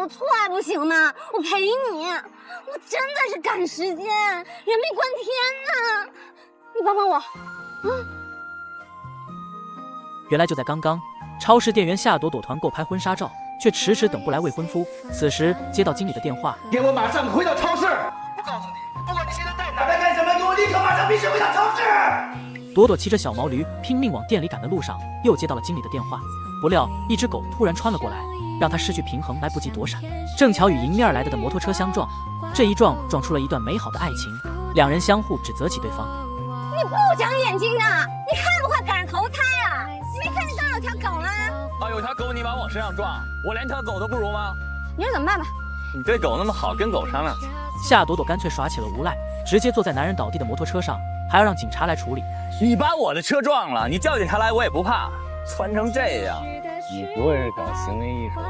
错还不行吗？我陪你，我真的是赶时间，人没关天呢。你帮帮我，原来就在刚刚，超市店员夏朵朵团购拍婚纱照，却迟迟等不来未婚夫。此时接到经理的电话，给我马上回到超市！我告诉你，不管你现在在哪，在干什么，给我立刻马上必须回到超市！朵朵骑着小毛驴拼命往店里赶的路上，又接到了经理的电话。不料一只狗突然穿了过来，让他失去平衡，来不及躲闪，正巧与迎面而来的摩托车相撞。这一撞出了一段美好的爱情，两人相互指责起对方。你不长眼睛啊！你看不快赶上投胎啊？你没看见这儿有条狗吗？啊，有条狗你往我身上撞，我连条狗都不如吗？你说怎么办吧？你对狗那么好，跟狗商量去。夏朵朵干脆耍起了无赖，直接坐在男人倒地的摩托车上，还要让警察来处理。你把我的车撞了，你叫警察来我也不怕。穿成这样，你不会是搞行为艺术的？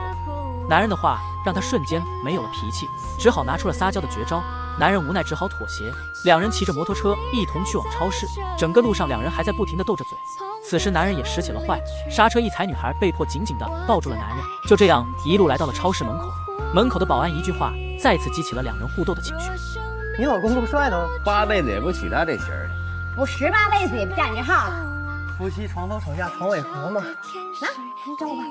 男人的话让他瞬间没有了脾气，只好拿出了撒娇的绝招。男人无奈只好妥协，两人骑着摩托车一同去往超市。整个路上两人还在不停地斗着嘴。此时男人也使起了坏，刹车一踩，女孩被迫紧紧地抱住了男人。就这样一路来到了超市门口，门口的保安一句话再次激起了两人互斗的情绪。你老公这么帅呢8辈子也不娶她这型儿的。我18辈子也不嫁你这号了。夫妻床头吵架床尾和嘛。来，你找我吧。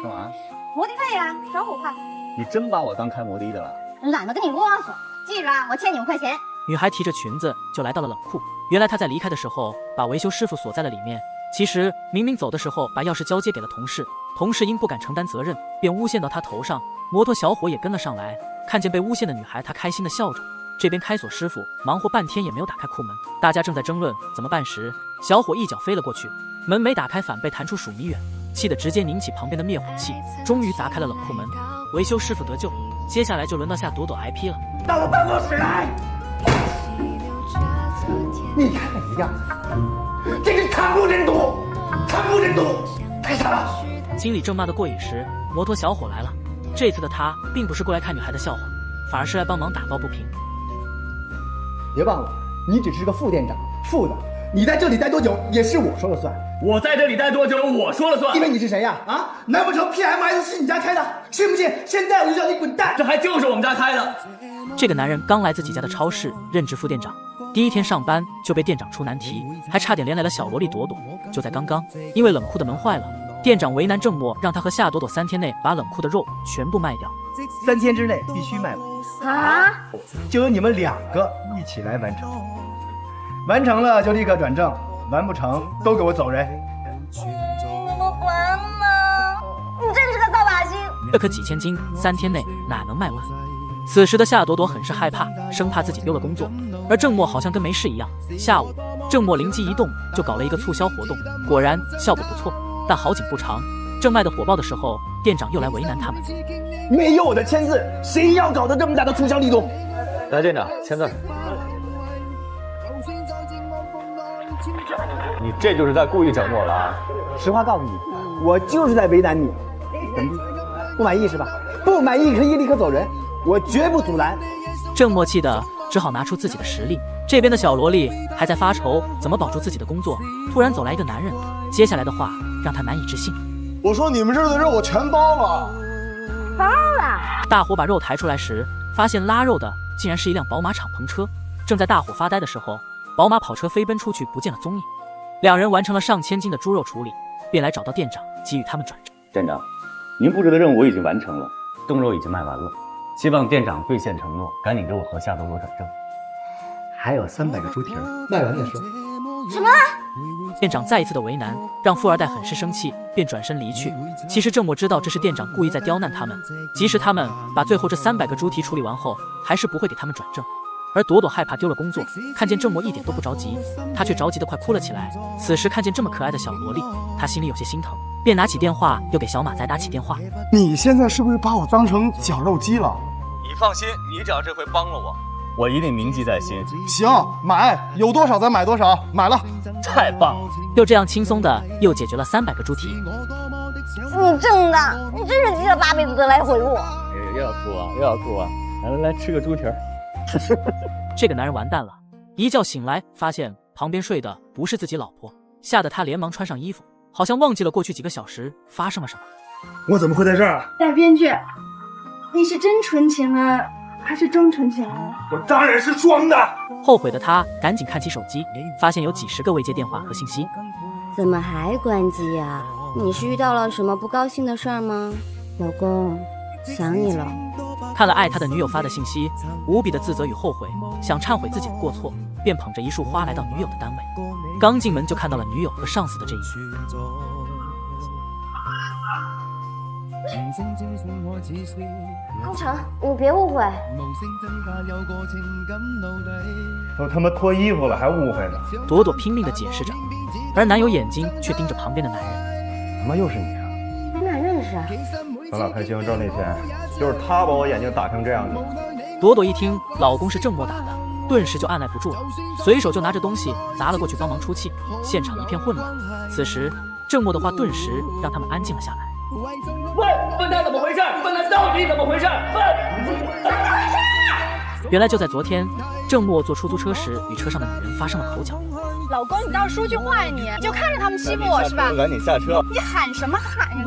干嘛？摩的费呀，找我快。你真把我当开摩的的了？懒得跟你啰嗦，记住啊，我欠你5块钱。女孩提着裙子就来到了冷库。原来她在离开的时候把维修师傅锁在了里面，其实明明走的时候把钥匙交接给了同事，同事因不敢承担责任，便诬陷到她头上。摩托小伙也跟了上来，看见被诬陷的女孩，他开心地笑着。这边开锁师傅忙活半天也没有打开库门，大家正在争论怎么办时，小伙一脚飞了过去，门没打开反被弹出数米远，气得直接拧起旁边的灭火器，终于砸开了冷库门。维修师傅得救，接下来就轮到夏朵朵 IP 了。到我办公室来！你看看你的样子，这个惨不忍睹，惨不忍睹，太惨了！经理正骂得过瘾时，摩托小伙来了。这次的他并不是过来看女孩的笑话，反而是来帮忙打抱不平。别忘了，你只是个副店长，副的，你在这里待多久也是我说了算。我在这里待多久，我说了算。因为你是谁呀？啊，难不成 PMS 是你家开的？信不信现在我就叫你滚蛋？这还就是我们家开的。这个男人刚来自己家的超市，任职副店长。第一天上班就被店长出难题，还差点连累了小萝莉朵朵。就在刚刚，因为冷库的门坏了，店长为难郑默，让他和夏朵朵3天内把冷库的肉全部卖掉。3天之内必须卖完啊！就由你们2个一起来完成，完成了就立刻转正，完不成都给我走人。你不管吗？你真是个糟把星！这可几千斤，3天内哪能卖完？此时的夏朵朵很是害怕，生怕自己丢了工作，而郑默好像跟没事一样。下午，郑默灵机一动，就搞了一个促销活动，果然效果不错。但好景不长，正卖得火爆的时候，店长又来为难他们。没有我的签字，谁要搞得这么大的促销力度？来，店长签字。你这就是在故意整我了啊！实话告诉你，我就是在为难你。怎么不满意是吧？不满意可以立刻走人，我绝不阻拦。郑默气的只好拿出自己的实力。这边的小萝莉还在发愁怎么保住自己的工作，突然走来一个男人，接下来的话让他难以置信。我说你们这儿的肉我全包了。包了！大伙把肉抬出来时，发现拉肉的竟然是一辆宝马敞篷车。正在大伙发呆的时候，宝马跑车飞奔出去，不见了踪影。两人完成了上千斤的猪肉处理，便来找到店长，给予他们转正。店长，您布置的任务我已经完成了，冻肉已经卖完了，希望店长兑现承诺，赶紧给我和夏朵朵转正。还有300个猪蹄儿，卖完再说。什么？店长再一次的为难，让富二代很是生气，便转身离去。其实郑默知道这是店长故意在刁难他们，即使他们把最后这300个猪蹄处理完后，还是不会给他们转正。而朵朵害怕丢了工作，看见郑默一点都不着急，她却着急得快哭了起来。此时看见这么可爱的小萝莉，她心里有些心疼，便拿起电话又给小马仔打起电话。你现在是不是把我当成绞肉机了？你放心，你只要这回帮了我，我一定铭记在心。行，买，有多少咱买多少，买了。太棒了！就这样轻松的又解决了300个猪蹄。你挣的，你真是积了8辈子的来回路。又要哭啊，又要哭啊！来吃个猪蹄儿。这个男人完蛋了，一觉醒来发现旁边睡的不是自己老婆，吓得他连忙穿上衣服，好像忘记了过去几个小时发生了什么。我怎么会在这儿？带编剧，你是真纯情啊，还是装纯情啊？我当然是装的。后悔的他赶紧看起手机，发现有几十个未接电话和信息。怎么还关机啊？你是遇到了什么不高兴的事儿吗？老公，想你了。看了爱他的女友发的信息，无比的自责与后悔，想忏悔自己的过错，便捧着一束花来到女友的单位。刚进门就看到了女友和上司的这一幕。高成，你别误会。都他妈脱衣服了还误会呢？朵朵拼命地解释着，而男友眼睛却盯着旁边的男人。他妈又是你啊！你俩认识啊？咱俩拍结婚照那天，就是他把我眼睛打成这样的。朵朵一听老公是郑默打的，顿时就按耐不住了，随手就拿着东西砸了过去帮忙出气，现场一片混乱。此时郑默的话顿时让他们安静了下来。问他怎么回事？问他到底怎么回事？原来就在昨天，郑默坐出租车时与车上的女人发生了口角。老公，你倒是说句话呀！你就看着他们欺负我是吧？赶紧下车！你喊什么喊呀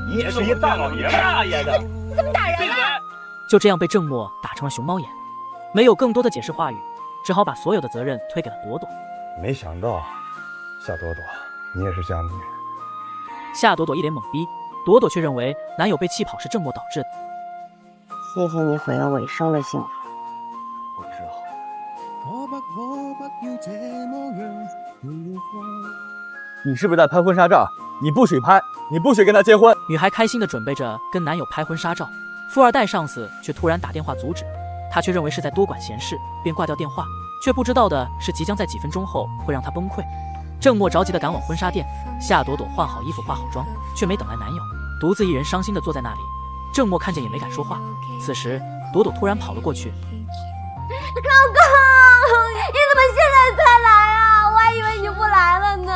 你？你也是一大老爷们，大爷的！你怎么打人啊？就这样被郑默打成了熊猫眼，没有更多的解释话语，只好把所有的责任推给了朵朵。没想到，夏朵朵，你也是假女人。夏朵朵一脸懵逼，朵朵却认为男友被气跑是郑默导致的。谢谢你毁了我一生的幸福。我知道。你是不是在拍婚纱照？你不许拍，你不许跟他结婚。女孩开心地准备着跟男友拍婚纱照，富二代上司却突然打电话阻止，她却认为是在多管闲事，便挂掉电话，却不知道的是即将在几分钟后会让她崩溃。郑默着急地赶往婚纱店，夏朵朵换好衣服化好妆，却没等来男友，独自一人伤心地坐在那里。郑默看见也没敢说话。此时朵朵突然跑了过去。老公，你怎么现在才来啊？我还以为你不来了呢。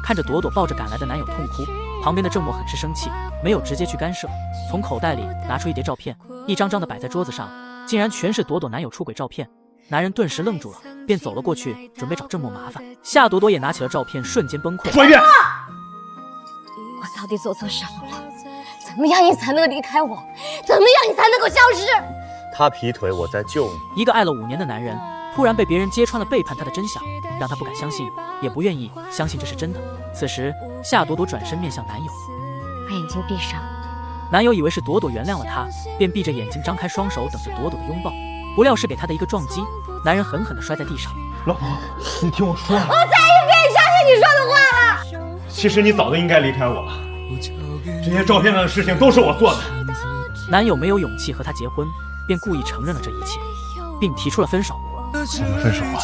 看着朵朵抱着赶来的男友痛哭，旁边的郑默很是生气，没有直接去干涉，从口袋里拿出一叠照片，一张张的摆在桌子上，竟然全是朵朵男友出轨照片。男人顿时愣住了，便走了过去，准备找郑默麻烦。夏朵朵也拿起了照片，瞬间崩溃。说一遍，我到底做错什么了？怎么样你才能离开我？怎么样你才能够消失？他劈腿，我在救你。一个爱了5年的男人，突然被别人揭穿了背叛他的真相，让他不敢相信，也不愿意相信这是真的。此时，夏朵朵转身面向男友，把眼睛闭上。男友以为是朵朵原谅了他，便闭着眼睛张开双手等着朵朵的拥抱，不料是给他的一个撞击，男人狠狠地摔在地上。老婆，你听我说，我再也不愿意相信你说的话了。其实你早就应该离开我了。这些照片上的事情都是我做的。男友没有勇气和她结婚，便故意承认了这一切，并提出了分手。我们分手吧。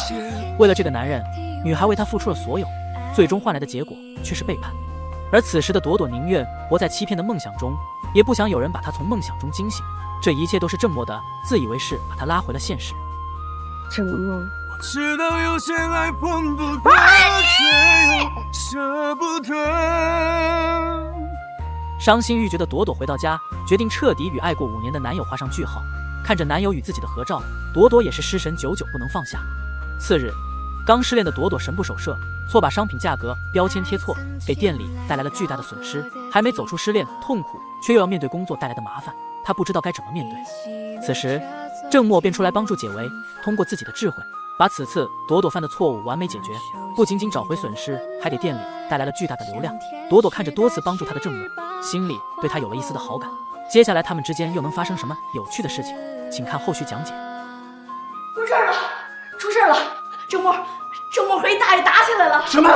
为了这个男人，女孩为他付出了所有，最终换来的结果却是背叛。而此时的朵朵宁愿活在欺骗的梦想中，也不想有人把她从梦想中惊醒。这一切都是郑默的自以为是把她拉回了现实。郑默，我知道有些爱分不开，却又舍不得。伤心欲绝的朵朵回到家，决定彻底与爱过5年的男友画上句号。看着男友与自己的合照，朵朵也是失神，久久不能放下。次日，刚失恋的朵朵神不守舍，错把商品价格标签贴错，给店里带来了巨大的损失。还没走出失恋痛苦，却又要面对工作带来的麻烦，她不知道该怎么面对。此时，郑默便出来帮助解围，通过自己的智慧，把此次朵朵犯的错误完美解决，不仅仅找回损失，还给店里带来了巨大的流量。朵朵看着多次帮助她的郑默，心里对他有了一丝的好感。接下来他们之间又能发生什么有趣的事情？请看后续讲解。出事了！出事了！郑默和一大爷打起来了！什么？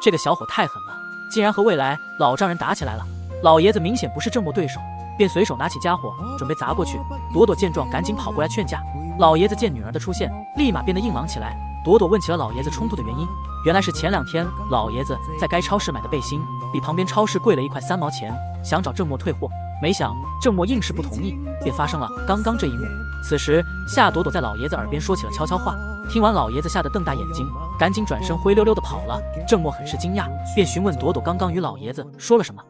这个小伙太狠了，竟然和未来老丈人打起来了。老爷子明显不是郑默对手，便随手拿起家伙准备砸过去。朵朵见状赶紧跑过来劝架。老爷子见女儿的出现，立马变得硬朗起来。朵朵问起了老爷子冲突的原因，原来是前2天老爷子在该超市买的背心比旁边超市贵了1块3毛钱，想找郑默退货，没想郑默硬是不同意，便发生了刚刚这一幕。此时夏朵朵在老爷子耳边说起了悄悄话，听完老爷子吓得瞪大眼睛，赶紧转身灰溜溜的跑了。郑默很是惊讶，便询问朵朵刚刚与老爷子说了什么。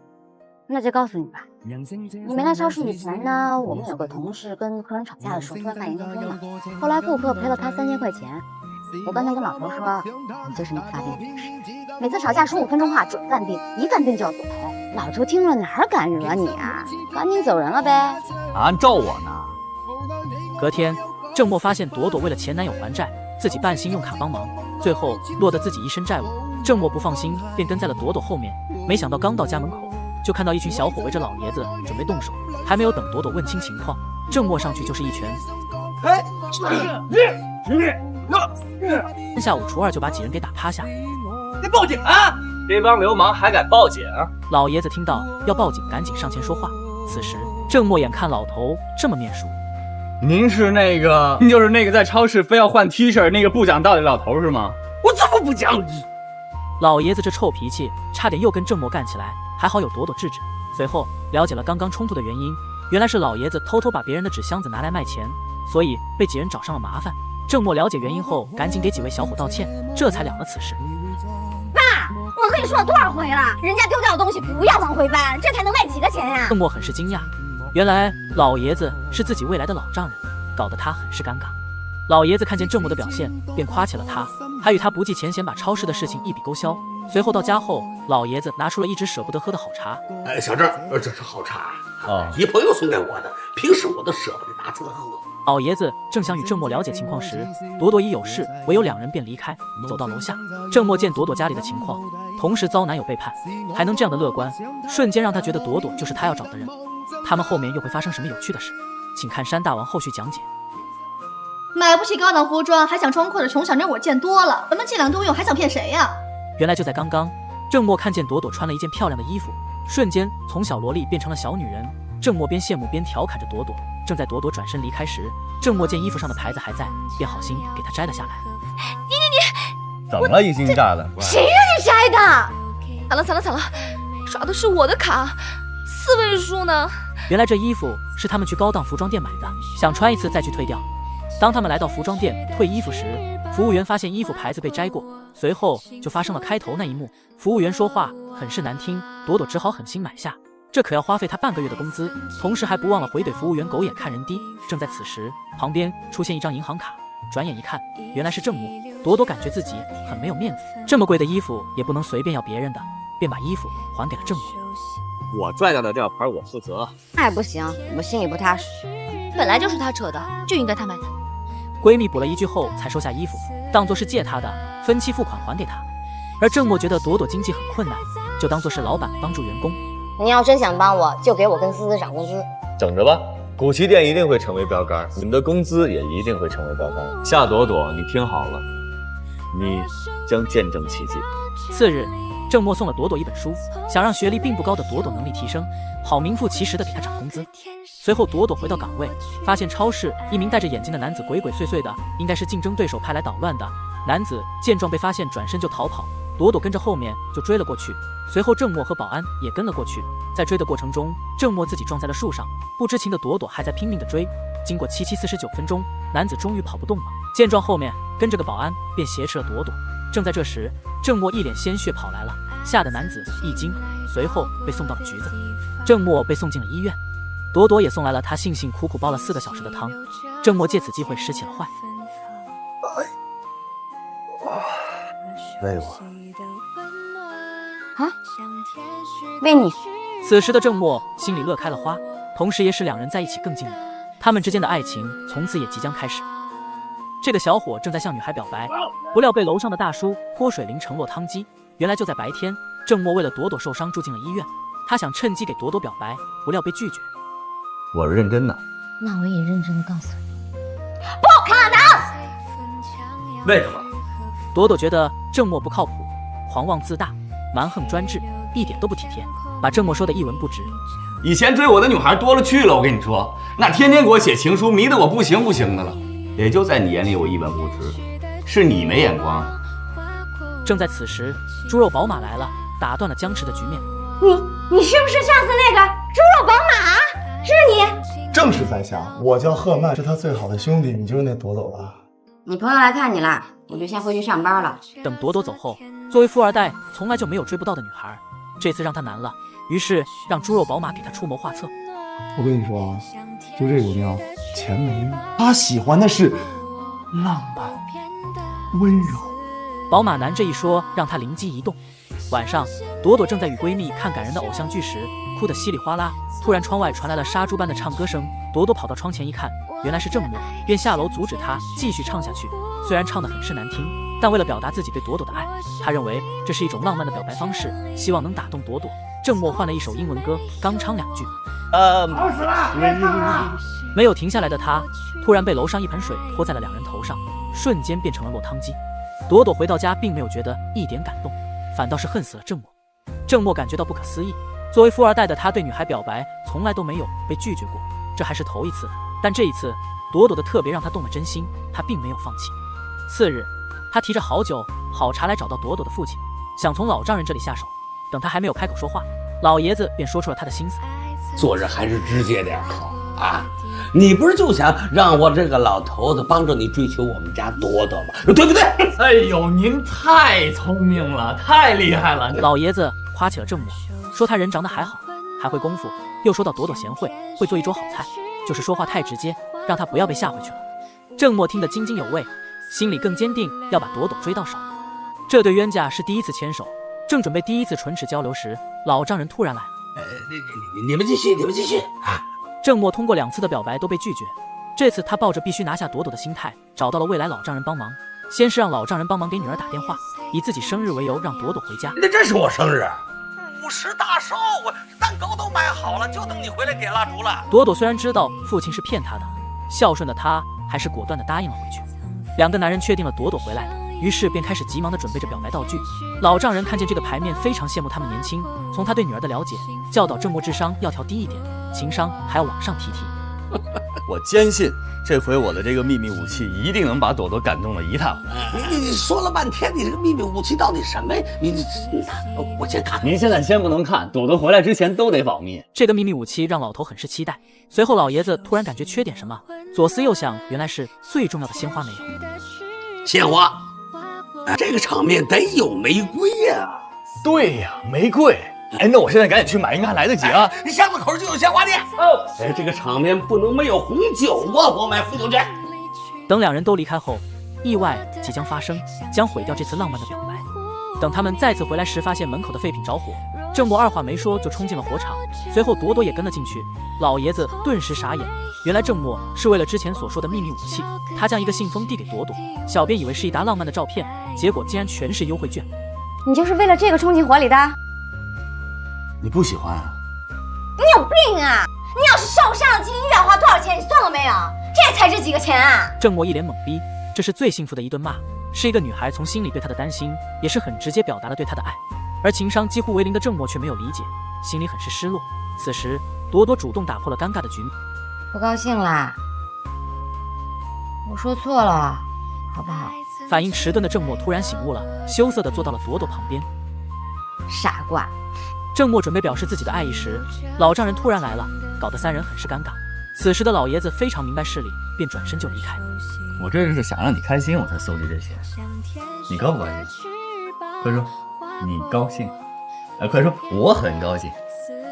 那就告诉你吧，你没来超市以前呢，我们有个同事跟客人吵架的时候突然发严重风了，后来顾客赔了他3000块钱。我刚才跟老头说，你就是那个发病的同事，每次吵架15分钟话准犯病，一犯病就要索赔。老头听了哪敢惹你啊，赶紧走人了呗。啊，咒我呢？隔天，郑默发现朵朵为了前男友还债，自己半信用卡帮忙，最后落得自己一身债务。郑默不放心，便跟在了朵朵后面。没想到刚到家门口，就看到一群小伙围着老爷子准备动手。还没有等朵朵问清情况，郑默上去就是一拳。下午初二就把几人给打趴下。你报警啊！这帮流氓还敢报警？老爷子听到要报警，赶紧上前说话。此时郑默眼看老头这么面熟，您是就是那个在超市非要换 T 恤那个不讲道理老头是吗？我怎么不讲理？老爷子这臭脾气，差点又跟郑默干起来，还好有朵朵制止。随后了解了刚刚冲突的原因，原来是老爷子偷偷把别人的纸箱子拿来卖钱，所以被几人找上了麻烦。郑默了解原因后，赶紧给几位小伙道歉，这才了了此事。爸，我跟你说了多少回了，人家丢掉的东西不要往回搬，这才能卖几个钱呀？郑默很是惊讶，原来老爷子是自己未来的老丈人，搞得他很是尴尬。老爷子看见郑默的表现，便夸起了他，还与他不计前嫌把超市的事情一笔勾销。随后到家后，老爷子拿出了一直舍不得喝的好茶。小郑，这是好茶啊，你朋友送给我的，平时我都舍不得拿出来喝。老爷子正想与郑默了解情况时，朵朵已有事，唯有两人便离开，走到楼下。郑默见朵朵家里的情况，同时遭男友背叛，还能这样的乐观，瞬间让他觉得朵朵就是他要找的人。他们后面又会发生什么有趣的事？请看山大王后续讲解。买不起高档服装还想装阔的穷小妞我见多了，咱们伎俩多用还想骗谁呀？原来就在刚刚，郑默看见朵朵穿了一件漂亮的衣服，瞬间从小萝莉变成了小女人。郑默边羡慕边调侃着朵朵。正在朵朵转身离开时，郑默见衣服上的牌子还在，便好心给她摘了下来。你怎么了？一惊一乍的。谁让你摘的？惨了，刷的是我的卡，4位数呢。原来这衣服是他们去高档服装店买的，想穿一次再去退掉。当他们来到服装店退衣服时，服务员发现衣服牌子被摘过，随后就发生了开头那一幕。服务员说话很是难听，朵朵只好狠心买下，这可要花费他半个月的工资，同时还不忘了回怼服务员狗眼看人低。正在此时，旁边出现一张银行卡，转眼一看，原来是郑默。朵朵感觉自己很没有面子，这么贵的衣服也不能随便要别人的，便把衣服还给了郑默。我拽到的吊牌我负责。那也不行，我心里不踏实。本来就是他扯的，就应该他买的。闺蜜补了一句后才收下衣服，当作是借她的，分期付款还给她。而郑默觉得朵朵经济很困难，就当作是老板帮助员工。你要真想帮我，就给我跟思思涨工资。整着吧，古奇店一定会成为标杆，你们的工资也一定会成为标杆。夏朵朵，你听好了，你将见证奇迹。次日，郑默送了朵朵一本书，想让学历并不高的朵朵能力提升，好名副其实的给她涨工资。随后朵朵回到岗位，发现超市一名戴着眼镜的男子鬼鬼祟祟的，应该是竞争对手派来捣乱的。男子见状被发现，转身就逃跑，朵朵跟着后面就追了过去。随后郑默和保安也跟了过去，在追的过程中，郑默自己撞在了树上，不知情的朵朵还在拼命的追。经过49分钟，男子终于跑不动了，见状后面跟着个保安便挟持了朵朵。正在这时，郑默一脸鲜血跑来了，吓得男子一惊，随后被送到了局子。郑默被送进了医院，朵朵也送来了他辛辛苦苦煲了4个小时的汤。郑默借此机会使起了坏。喂我啊，喂你。此时的郑默心里乐开了花，同时也使两人在一起更近了。他们之间的爱情从此也即将开始。这个小伙正在向女孩表白，不料被楼上的大叔泼水淋成落汤鸡。原来就在白天，郑默为了朵朵受伤住进了医院，他想趁机给朵朵表白，不料被拒绝。我是认真的。那我也认真的告诉你，不可能！为什么？朵朵觉得郑默不靠谱，狂妄自大，蛮横专制，一点都不体贴，把郑默说的一文不值。以前追我的女孩多了去了，我跟你说，那天天给我写情书，迷得我不行不行的了。也就在你眼里我一文不值，是你没眼光。正在此时，猪肉宝马来了，打断了僵持的局面。你是不是上次那个猪肉宝马？是你？正是在下，我叫赫曼，是他最好的兄弟，你就是那朵朵吧？你朋友来看你了，我就先回去上班了。等朵朵走后，作为富二代，从来就没有追不到的女孩，这次让他难了，于是让猪肉宝马给他出谋划策。我跟你说啊，就这姑娘，钱没用，她喜欢的是浪漫、温柔、宝马男这一说让她灵机一动。晚上，朵朵正在与闺蜜看感人的偶像剧时，哭得稀里哗啦。突然，窗外传来了杀猪般的唱歌声。朵朵跑到窗前一看，原来是郑默，便下楼阻止她继续唱下去。虽然唱得很是难听，但为了表达自己对朵朵的爱，她认为这是一种浪漫的表白方式，希望能打动朵朵。郑默换了一首英文歌，刚唱2句，好死了！没有停下来的他，突然被楼上一盆水泼在了2人头上，瞬间变成了落汤鸡。朵朵回到家，并没有觉得一点感动，反倒是恨死了郑默。郑默感觉到不可思议，作为富二代的他对女孩表白从来都没有被拒绝过，这还是头一次。但这一次，朵朵的特别让他动了真心，他并没有放弃。次日，他提着好酒好茶来找到朵朵的父亲，想从老丈人这里下手。等他还没有开口说话，老爷子便说出了他的心思：做人还是直接点好啊！你不是就想让我这个老头子帮着你追求我们家朵朵吗？对不对？哎呦，您太聪明了，太厉害了！老爷子夸起了郑默，说他人长得还好，还会功夫，又说到朵朵贤惠，会做一桌好菜，就是说话太直接，让他不要被吓回去了。郑默听得津津有味，心里更坚定要把朵朵追到手。这对冤家是第一次牵手，正准备第一次唇齿交流时，老丈人突然来了。你们继续啊！郑默通过2次的表白都被拒绝，这次他抱着必须拿下朵朵的心态，找到了未来老丈人帮忙。先是让老丈人帮忙给女儿打电话，以自己生日为由让朵朵回家。这是我生日，50大寿，我蛋糕都买好了，就等你回来点蜡烛了。朵朵虽然知道父亲是骗她的，孝顺的她还是果断地答应了回去。2个男人确定了朵朵回来了，于是便开始急忙地准备着表白道具。老丈人看见这个牌面，非常羡慕他们年轻。从他对女儿的了解，教导郑默智商要调低一点，情商还要往上提。我坚信这回我的这个秘密武器一定能把朵朵感动得一塌糊涂。你说了半天，你这个秘密武器到底什么呀？我先看。您现在先不能看，朵朵回来之前都得保密。这个秘密武器让老头很是期待。随后老爷子突然感觉缺点什么，左思右想，原来是最重要的鲜花没有。鲜花，这个场面得有玫瑰呀。对呀，玫瑰。哎，那我现在赶紧去买，应该还来得及啊！巷子口就有鲜花店哦。哎，这个场面不能没有红酒啊！我买红酒去。等2人都离开后，意外即将发生，将毁掉这次浪漫的表白。等他们再次回来时，发现门口的废品着火，郑默二话没说就冲进了火场，随后朵朵也跟了进去。老爷子顿时傻眼，原来郑默是为了之前所说的秘密武器，他将一个信封递给朵朵，小编以为是一沓浪漫的照片，结果竟然全是优惠券。你就是为了这个冲进火里的？你不喜欢啊？你有病啊！你要是受伤了，进医院花多少钱？你算了没有？这才值几个钱啊！郑默一脸懵逼，这是最幸福的一顿骂，是一个女孩从心里对他的担心，也是很直接表达了对他的爱。而情商几乎为0的郑默却没有理解，心里很是失落。此时，朵朵主动打破了尴尬的局面。不高兴啦？我说错了，好不好？反应迟钝的郑默突然醒悟了，羞涩地坐到了朵朵旁边。傻瓜。郑默准备表示自己的爱意时，老丈人突然来了，搞得3人很是尴尬。此时的老爷子非常明白事理，便转身就离开。我这是想让你开心，我才搜集这些。你高不高兴？快说，你高兴？快说，我很高兴。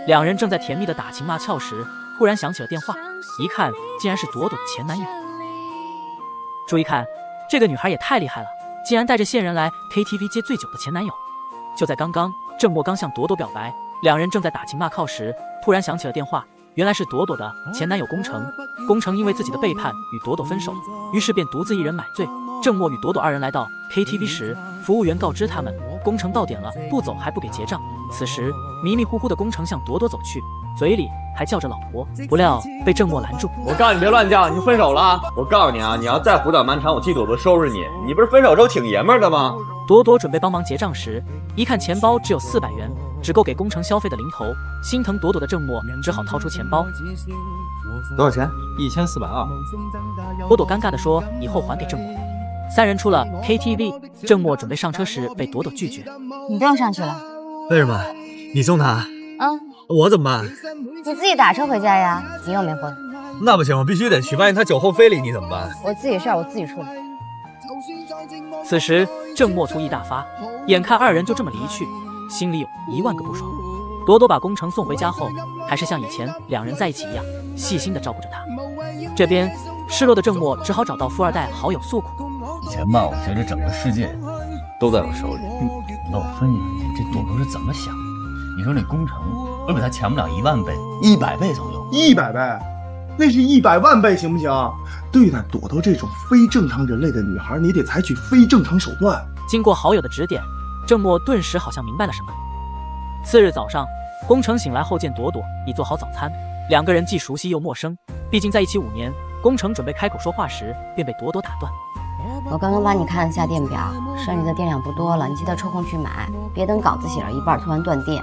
2人正在甜蜜的打情骂俏时，突然响起了电话，一看竟然是朵朵的前男友。注意看，这个女孩也太厉害了，竟然带着线人来 KTV 接醉酒的前男友。就在刚刚，郑默刚向朵朵表白，2人正在打情骂俏时，突然响起了电话，原来是朵朵的前男友宫城。宫城因为自己的背叛与朵朵分手，于是便独自一人买醉。郑默与朵朵2人来到 KTV 时，服务员告知他们，宫城到点了，不走还不给结账。此时迷迷糊糊的宫城向朵朵走去，嘴里还叫着老婆，不料被郑默拦住。我告诉你别乱叫，你分手了啊！我告诉你啊，你要再胡搅蛮缠，我替朵朵收拾你。你不是分手之后挺爷们儿的吗？朵朵准备帮忙结账时，一看钱包只有400元，只够给工程消费的零头。心疼朵朵的郑默只好掏出钱包。多少钱？1420。朵朵尴尬地说：“以后还给郑默。”3人出了 KTV， 郑默准备上车时被朵朵拒绝。你不用上去了。为什么？你送他？我怎么办？你自己打车回家呀，你又没婚。那不行，我必须得去。万一他酒后非礼你怎么办？我自己事儿我自己处理。此时郑默醋意大发，眼看2人就这么离去，心里有1万个不爽。朵朵把工程送回家后，还是像以前2人在一起一样，细心地照顾着他。这边失落的郑默只好找到富二代好友诉苦。以前吧，我觉得整个世界都在我手里。那我分析分析，这朵朵是怎么想的？你说那工程，我比他强不了10000倍，100倍左右。100倍，那是100万倍，行不行？对待朵朵这种非正常人类的女孩，你得采取非正常手段。经过好友的指点，郑默顿时好像明白了什么。次日早上，宫城醒来后见朵朵已做好早餐，两个人既熟悉又陌生，毕竟在一起5年。宫城准备开口说话时，便被朵朵打断。我刚刚帮你看了下电表，剩余的电量不多了，你记得抽空去买，别等稿子写到一半突然断电。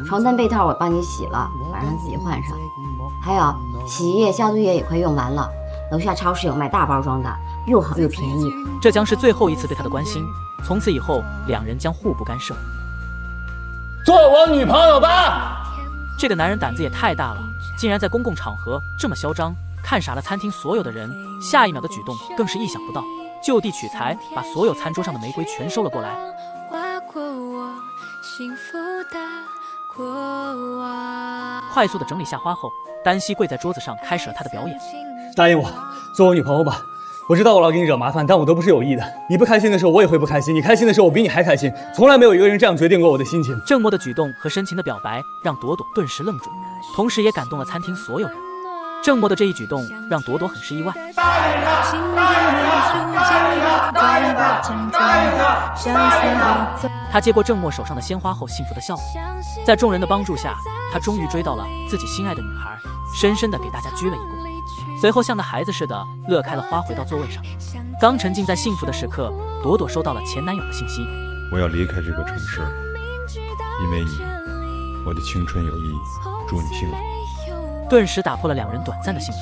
床单被套我帮你洗了，晚上自己换上。还有洗衣液、消毒液也快用完了，楼下超市有卖大包装的，又好又便宜。这将是最后一次对他的关心，从此以后两人将互不干涉。做我女朋友吧！这个男人胆子也太大了，竟然在公共场合这么嚣张，看傻了餐厅所有的人。下一秒的举动更是意想不到，就地取材，把所有餐桌上的玫瑰全收了过来。快速的整理下花后，丹西跪在桌子上开始了他的表演。答应我，做我女朋友吧。我知道我老给你惹麻烦，但我都不是有意的。你不开心的时候，我也会不开心；你开心的时候，我比你还开心。从来没有一个人这样决定过我的心情。郑默的举动和深情的表白让朵朵顿时愣住，同时也感动了餐厅所有人。郑默的这一举动让朵朵很是意外。他接过郑默手上的鲜花后，幸福的笑了。在众人的帮助下，他终于追到了自己心爱的女孩，深深的给大家鞠了一躬。随后像个孩子似的乐开了花，回到座位上。刚沉浸在幸福的时刻，朵朵收到了前男友的信息：我要离开这个城市，因为你，我的青春有意义，祝你幸福。顿时打破了两人短暂的幸福。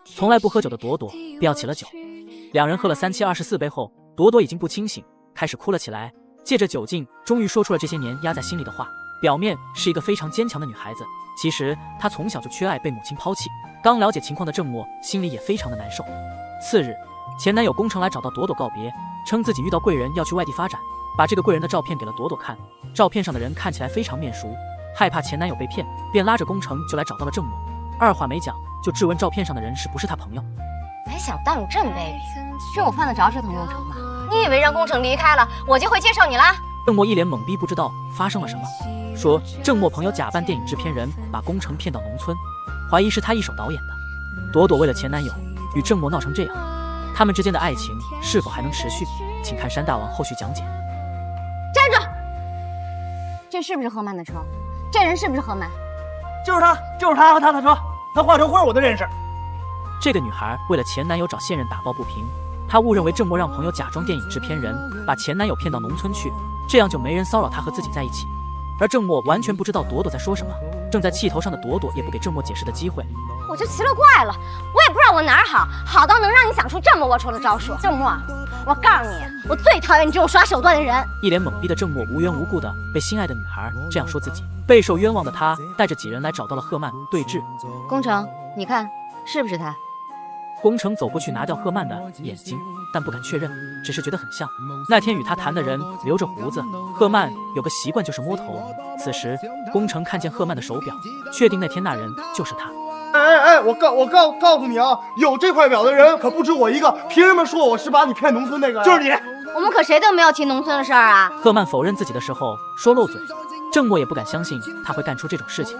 从来不喝酒的朵朵便要起了酒，两人喝了3724杯后，朵朵已经不清醒，开始哭了起来。借着酒劲，终于说出了这些年压在心里的话。表面是一个非常坚强的女孩子，其实她从小就缺爱，被母亲抛弃。刚了解情况的郑默心里也非常的难受。次日，前男友宫城来找到朵朵告别，称自己遇到贵人要去外地发展，把这个贵人的照片给了朵朵看。照片上的人看起来非常面熟，害怕前男友被骗，便拉着宫城就来找到了郑默。二话没讲就质问照片上的人是不是他朋友。没想到你这么卑鄙，是我犯得着折腾工程吗？你以为让工程离开了，我就会接受你啦？郑默一脸懵逼，不知道发生了什么，说郑默朋友假扮电影制片人，把工程骗到农村，怀疑是他一手导演的。朵朵为了前男友与郑默闹成这样，他们之间的爱情是否还能持续？请看山大王后续讲解。站住！这是不是赫曼的车？这人是不是赫曼？就是他和他的车，他化成灰我都认识。这个女孩为了前男友找现任打抱不平，她误认为郑默让朋友假装电影制片人，把前男友骗到农村去，这样就没人骚扰她和自己在一起。而郑默完全不知道朵朵在说什么，正在气头上的朵朵也不给郑默解释的机会。我就奇了怪了，我也不知道我哪儿好，好到能让你想出这么龌龊的招数。郑默，我告诉你，我最讨厌你这种耍手段的人。一脸懵逼的郑默无缘无故的被心爱的女孩这样说自己，备受冤枉的他带着几人来找到了赫曼对峙。宫城，你看是不是他？宫城走过去拿掉赫曼的眼睛，但不敢确认，只是觉得很像。那天与他谈的人留着胡子，赫曼有个习惯就是摸头。此时宫城看见赫曼的手表，确定那天那人就是他。我告诉你啊，有这块表的人可不止我一个，凭什么说我是把你骗农村那个？就是你。我们可谁都没有提农村的事儿啊！赫曼否认自己的时候说漏嘴，郑默也不敢相信他会干出这种事情。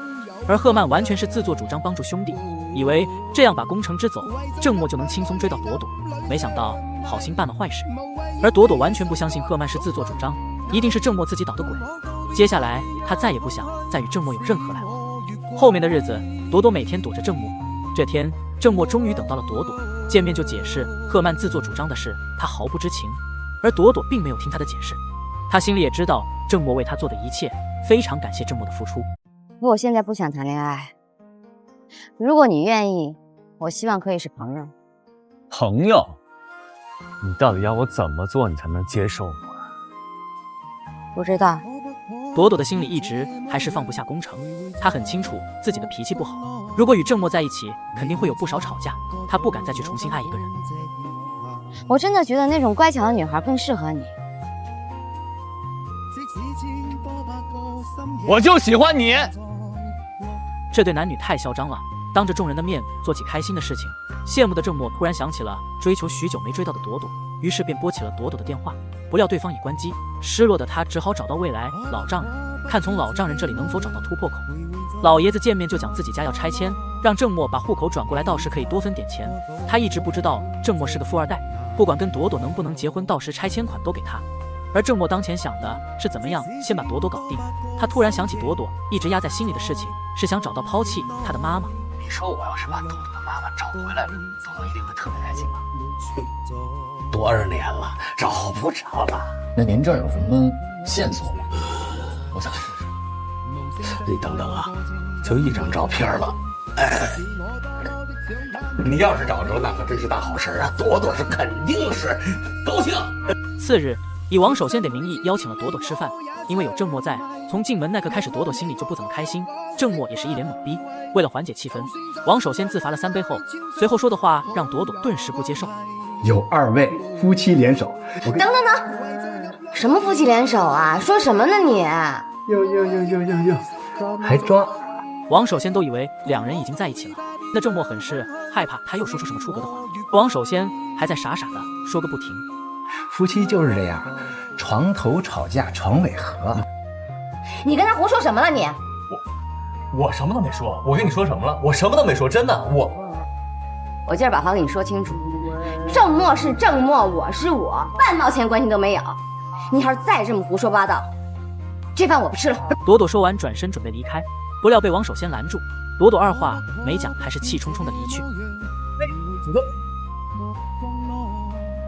而赫曼完全是自作主张帮助兄弟，以为这样把宫城支走，郑默就能轻松追到朵朵，没想到好心办了坏事。而朵朵完全不相信赫曼是自作主张，一定是郑默自己捣的鬼。接下来他再也不想再与郑默有任何来往。后面的日子，朵朵每天躲着郑默。这天，郑默终于等到了朵朵，见面就解释赫曼自作主张的事，他毫不知情。而朵朵并没有听他的解释，他心里也知道郑默为他做的一切，非常感谢郑默的付出。我现在不想谈恋爱，如果你愿意，我希望可以是朋友。朋友？你到底要我怎么做你才能接受我？不知道。朵朵的心里一直还是放不下宫城，她很清楚自己的脾气不好，如果与郑默在一起，肯定会有不少吵架，她不敢再去重新爱一个人。我真的觉得那种乖巧的女孩更适合你。我就喜欢你。这对男女太嚣张了，当着众人的面做起开心的事情。羡慕的郑默突然想起了追求许久没追到的朵朵，于是便拨起了朵朵的电话。不料对方已关机，失落的他只好找到未来老丈人，看从老丈人这里能否找到突破口。老爷子见面就讲自己家要拆迁，让郑墨把户口转过来，到时可以多分点钱。他一直不知道郑墨是个富二代，不管跟朵朵能不能结婚，到时拆迁款都给他。而郑墨当前想的是怎么样先把朵朵搞定。他突然想起朵朵一直压在心里的事情，是想找到抛弃他的妈妈。你说我要是把朵朵的妈妈找回来了，朵朵一定会特别开心吧？多少年了，找不着了。那您这儿有什么线索吗？我想试试。你等等啊，就一张照片了。哎，你要是找着，那可真是大好事啊！朵朵是肯定是高兴。次日，以王守先的名义邀请了朵朵吃饭，因为有郑墨在，从进门那刻开始，朵朵心里就不怎么开心。郑墨也是一脸懵逼。为了缓解气氛，王守先自罚了3杯后，随后说的话让朵朵顿时不接受。有2位夫妻联手，等，什么夫妻联手啊？说什么呢你？哟，还装？王守先都以为2人已经在一起了，那郑墨很是害怕他又说出什么出格的话。王守先还在傻傻的说个不停。夫妻就是这样，床头吵架床尾和。你跟他胡说什么了你？我什么都没说，我跟你说什么了？我什么都没说，真的，我今儿把话跟你说清楚，郑墨是郑墨，我是我，半毛钱关系都没有。你要是再这么胡说八道，这饭我不吃了。朵朵说完转身准备离开，不料被王守先拦住。朵朵二话没讲，还是气冲冲的离去。子哥。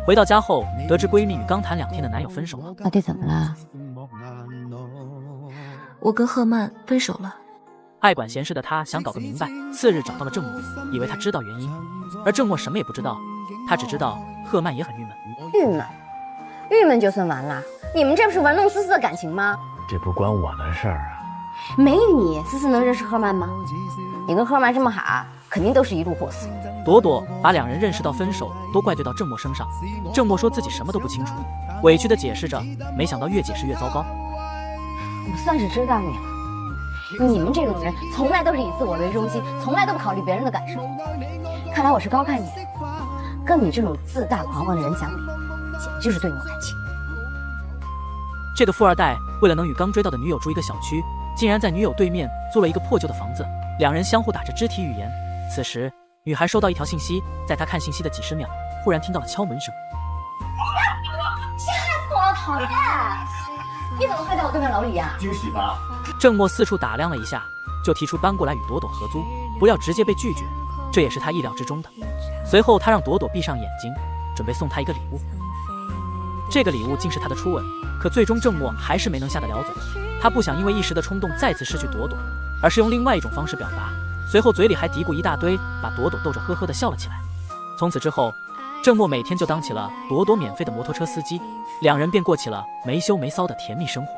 回到家后，得知闺蜜与刚谈2天的男友分手了。老弟怎么了？我跟赫曼分手了。爱管闲事的他想搞个明白，次日找到了郑墨，以为他知道原因，而郑墨什么也不知道，他只知道赫曼也很郁闷。郁闷就算完了？你们这不是玩弄思思的感情吗？这不关我的事儿啊。没你，思思能认识赫曼吗？你跟赫曼这么好，肯定都是一路货色。朵朵把2人认识到分手都怪罪到郑墨身上，郑墨说自己什么都不清楚，委屈地解释着，没想到越解释越糟糕。我算是知道你了，你们这种人从来都是以自我为中心，从来都不考虑别人的感受。看来我是高看你了，跟你这种自大狂妄的人讲理，简直就是对我看轻。这个富二代为了能与刚追到的女友住一个小区，竟然在女友对面租了一个破旧的房子，2人相互打着肢体语言。此时女孩收到一条信息，在她看信息的几10秒，忽然听到了敲门声。吓死我了，讨厌！你怎么会在我对面楼里呀？惊喜吧！郑墨四处打量了一下，就提出搬过来与朵朵合租，不料直接被拒绝，这也是他意料之中的。随后他让朵朵闭上眼睛，准备送她一个礼物。这个礼物竟是他的初吻，可最终郑墨还是没能下得了嘴。他不想因为一时的冲动再次失去朵朵，而是用另外一种方式表达，随后嘴里还嘀咕一大堆，把朵朵逗着呵呵地笑了起来。从此之后，郑墨每天就当起了朵朵免费的摩托车司机，2人便过起了没羞没臊的甜蜜生活。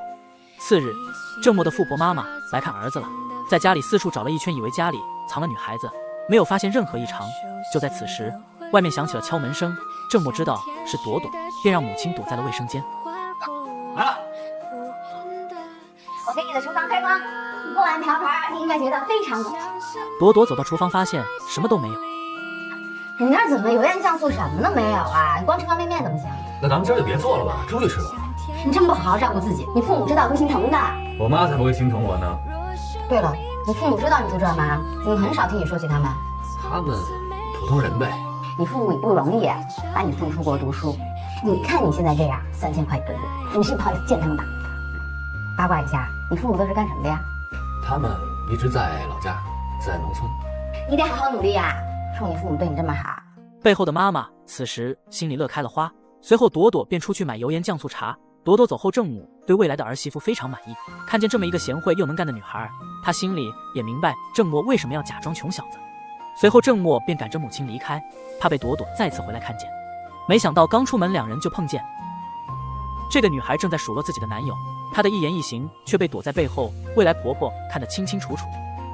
次日，郑墨的富婆妈妈来看儿子了，在家里四处找了一圈，以为家里藏了女孩子，没有发现任何异常。就在此时，外面响起了敲门声，郑墨知道是朵朵，便让母亲躲在了卫生间。我给你的厨房开光，锅碗瓢盆你应该觉得非常广。朵朵走到厨房，发现什么都没有。你那儿怎么油盐酱醋什么都没有啊？你光吃方便面怎么行？那咱们今儿就别做了吧，出去吃吧。你真不好好照顾自己，你父母知道会心疼的。我妈才不会心疼我呢。对了，你父母知道你住这儿吗？怎么很少听你说起他们？他们普通人呗。你父母也不容易，把你送出国读书。你看你现在这样，3000块1个月，你是不好意思见他们的。八卦一下，你父母都是干什么的呀？他们一直在老家，在农村。你得好好努力呀，冲你父母对你这么好。背后的妈妈此时心里乐开了花，随后朵朵便出去买油盐酱醋茶。朵朵走后，郑母对未来的儿媳妇非常满意，看见这么一个贤惠又能干的女孩，她心里也明白郑墨为什么要假装穷小子。随后郑墨便赶着母亲离开，怕被朵朵再次回来看见。没想到刚出门2人就碰见，这个女孩正在数落自己的男友，她的一言一行却被躲在背后未来婆婆看得清清楚楚，